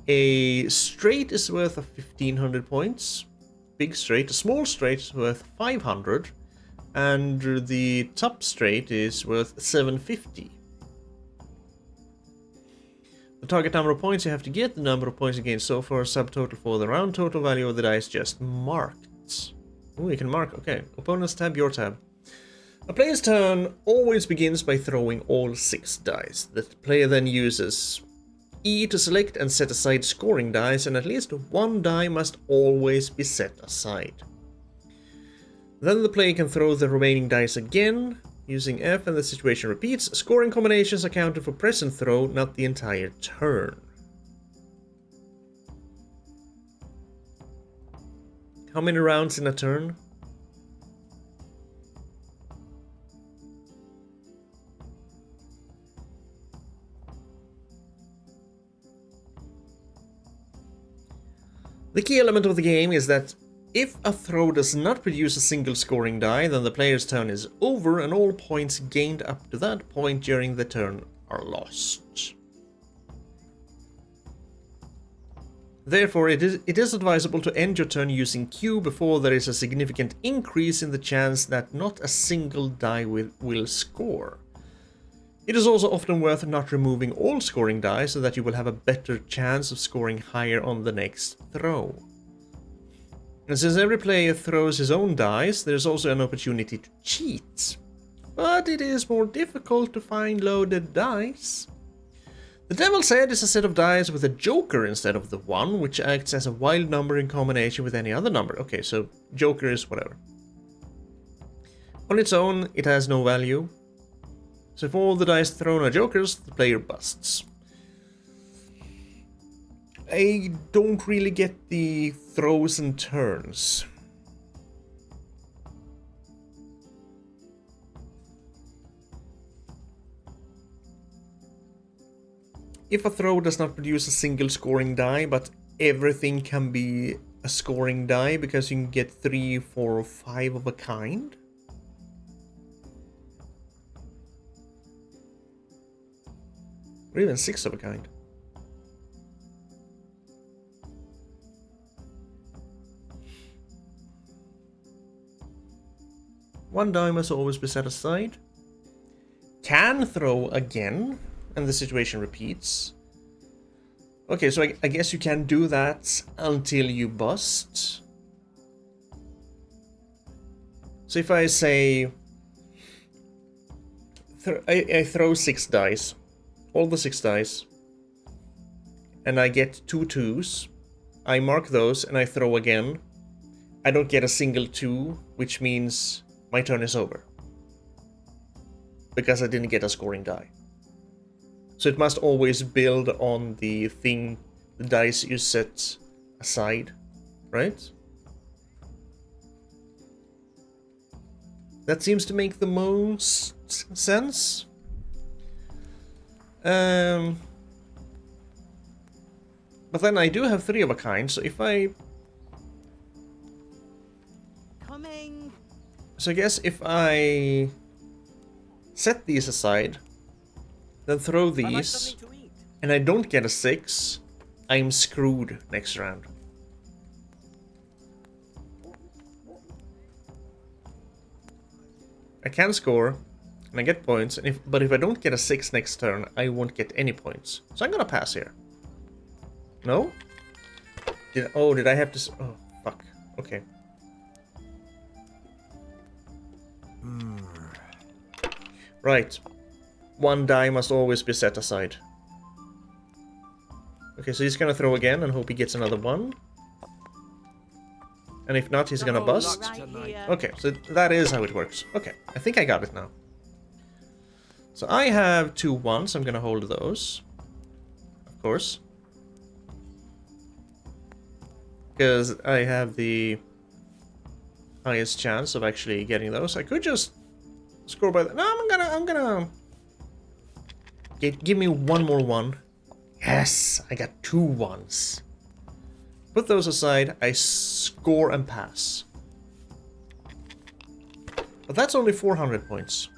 A straight is worth 1,500 points, big straight. A small straight is worth 500, and the top straight is worth 750. The target number of points you have to get, the number of points you gain so far, subtotal for the round total value of the dice just marked. Oh, you can mark, okay. Opponent's tab, your tab. A player's turn always begins by throwing all 6 dice. The player then uses E to select and set aside scoring dice, and at least 1 die must always be set aside. Then the player can throw the remaining dice again, using F, and the situation repeats. Scoring combinations are counted for present throw, not the entire turn. How many rounds in a turn? The key element of the game is that if a throw does not produce a single scoring die, then the player's turn is over and all points gained up to that point during the turn are lost. Therefore, it is advisable to end your turn using Q before there is a significant increase in the chance that not a single die will score. It is also often worth not removing all scoring die so that you will have a better chance of scoring higher on the next throw. And since every player throws his own dice, there is also an opportunity to cheat. But it is more difficult to find loaded dice. The Devil's Head is a set of dice with a joker instead of the 1, which acts as a wild number in combination with any other number. Okay, so joker is whatever. On its own, it has no value. So if all the dice thrown are jokers, the player busts. I don't really get the throws and turns. If a throw does not produce a single scoring die, but everything can be a scoring die because you can get 3, 4, or 5 of a kind. Or even 6 of a kind. 1 die must always be set aside. Can throw again, and the situation repeats. Okay, so I guess you can do that until you bust. So if I say... I throw 6 dice. All the 6 dice. And I get 2 2s. I mark those and I throw again. I don't get a single 2, which means my turn is over. Because I didn't get a scoring die. So it must always build on the thing, the dice you set aside, right? That seems to make the most sense. But then I do have 3 of a kind, so if I... Coming. So I guess if I set these aside, then throw these, and I don't get a 6, I'm screwed next round. I can score, and I get points, and but if I don't get a 6 next turn, I won't get any points. So I'm gonna pass here. No? Did I have to... Oh, fuck. Okay. Right. 1 die must always be set aside. Okay, so he's gonna throw again and hope he gets another 1. And if not, he's gonna bust. Okay, so that is how it works. Okay, I think I got it now. So I have 2 1s, I'm gonna hold those. Of course. Because I have the highest chance of actually getting those. I could just score by the... No, I'm gonna... Give me 1 more 1. Yes, I got 2 1s. Put those aside, I score and pass. But that's only 400 points.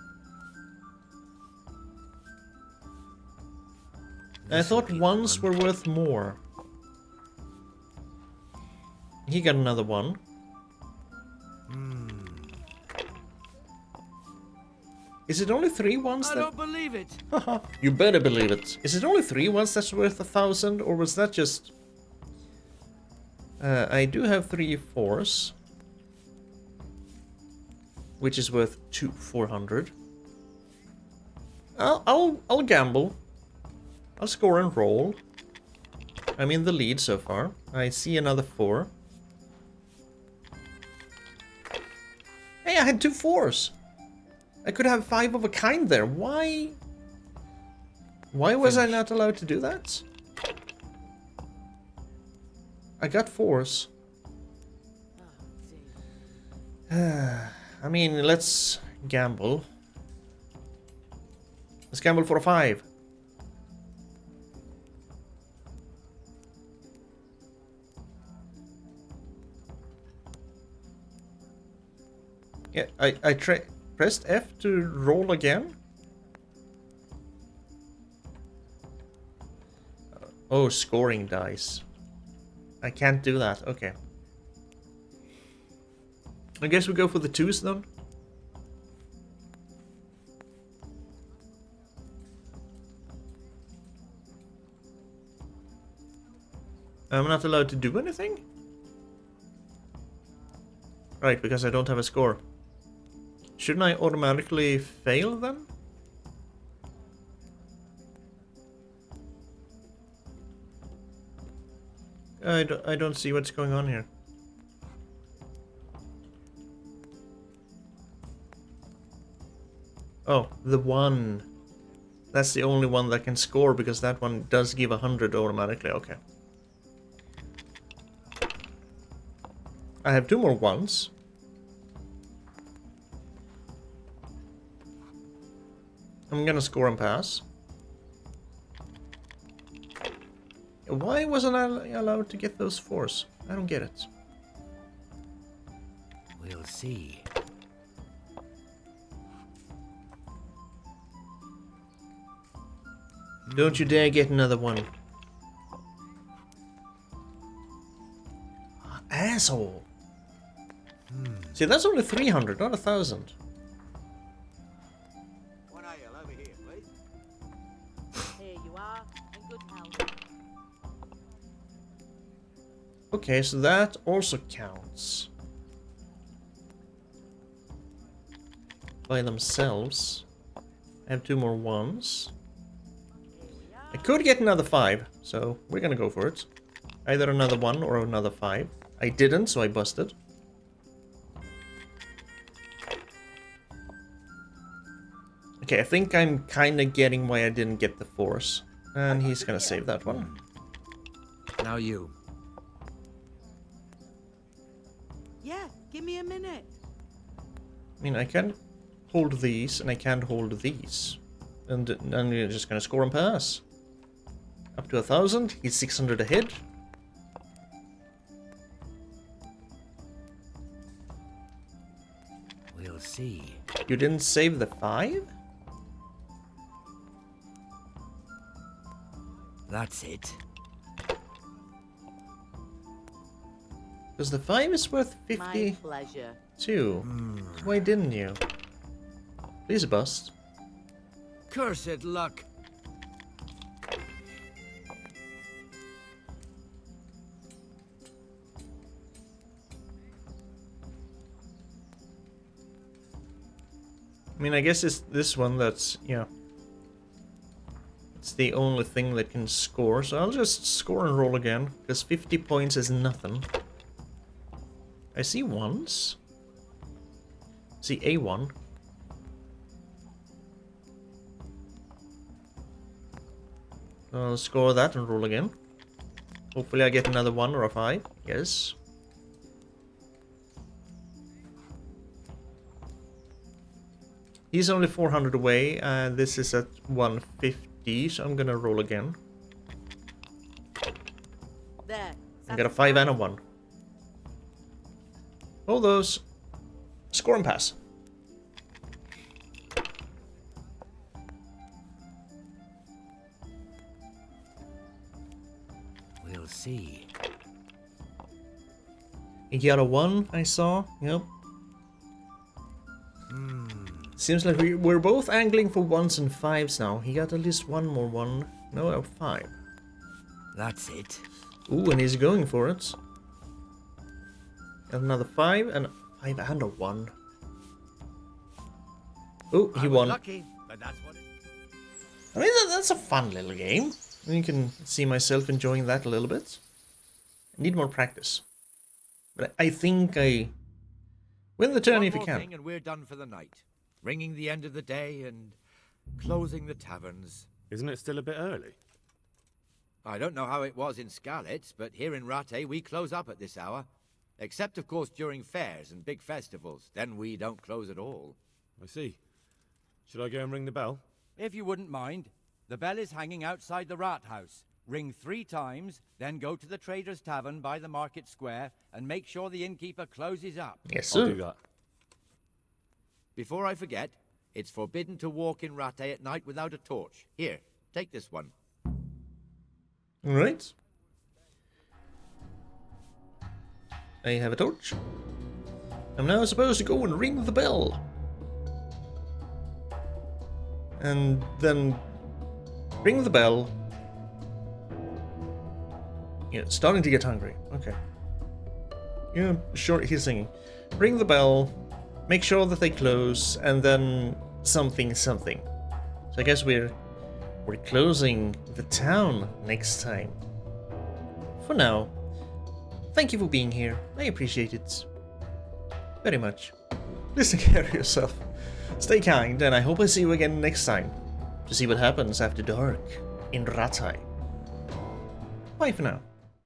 I thought 1s were worth more. He got another 1. Is it only 3 1s that... I don't believe it. You better believe it. Is it only 3 1s that's worth 1,000, or was that just... I do have 3 4s, which is worth 400. I'll gamble. I'll score and roll. I'm in the lead so far. I see another 4. Hey, I had 2 4s. I could have 5 of a kind there. Why was I not allowed to do that? I got 4s. I mean, let's gamble. Let's gamble for a 5. Yeah, I pressed F to roll again. Oh, scoring dice. I can't do that. Okay. I guess we go for the 2s then. I'm not allowed to do anything? Right, because I don't have a score. Shouldn't I automatically fail then? I don't see what's going on here. Oh, the 1. That's the only one that can score, because that one does give 100 automatically. Okay. I have 2 more 1s. I'm gonna score and pass. Why wasn't I allowed to get those 4s? I don't get it. We'll see. Don't you dare get another 1. Asshole. See, that's only 300, not 1,000. are in good health. Okay, so that also counts. By themselves. I have 2 more 1s. I could get another 5, so we're gonna go for it. Either another 1 or another 5. I didn't, so I busted. Okay, I think I'm kinda getting why I didn't get the force. And he's gonna save that one. Now you. Yeah, give me a minute. I mean, I can hold these, and I can't hold these. And then we're just gonna score and pass. Up to 1,000, he's 600 ahead. We'll see. You didn't save the 5? That's it. Because the 5 is worth 50. My pleasure. Too. Why didn't you? Please bust. Cursed luck. I mean, I guess it's this one that's, yeah. It's the only thing that can score, so I'll just score and roll again, because 50 points is nothing. I see 1s. See A1. I'll score that and roll again. Hopefully I get another 1 or a 5. Yes. He's only 400 away, and this is at 150, so I'm gonna roll again. There. I got a 5 and a 1. All those. Score and pass. We'll see. You got a 1, I saw. Yep. Seems like we're both angling for 1s and 5s now. He got at least 1 more 1. No, a 5. That's it. Ooh, and he's going for it. Got another 5 and a 1. Oh, he won. Lucky, but that's what it... I mean, that's a fun little game. You can see myself enjoying that a little bit. I need more practice. But I think I win the turn if you can. Thing and we're done for the night. Ringing the end of the day and closing the taverns. Isn't it still a bit early? I don't know how it was in Skalitz, but here in Rattay we close up at this hour. Except, of course, during fairs and big festivals. Then we don't close at all. I see. Should I go and ring the bell? If you wouldn't mind. The bell is hanging outside the rathaus. Ring 3 times, then go to the Trader's Tavern by the market square and make sure the innkeeper closes up. Yes, sir. I'll do that. Before I forget, it's forbidden to walk in Rattay at night without a torch. Here, take this one. Alright. I have a torch. I'm now supposed to go and ring the bell. And then ring the bell. Yeah, starting to get hungry. Okay. Yeah, sure, he's singing. Ring the bell, make sure that they close, and then something. So I guess we're closing the town next time. For now, thank you for being here. I appreciate it very much. Listen care of yourself. Stay kind, and I hope I see you again next time to see what happens after dark in Rattay. Bye for now.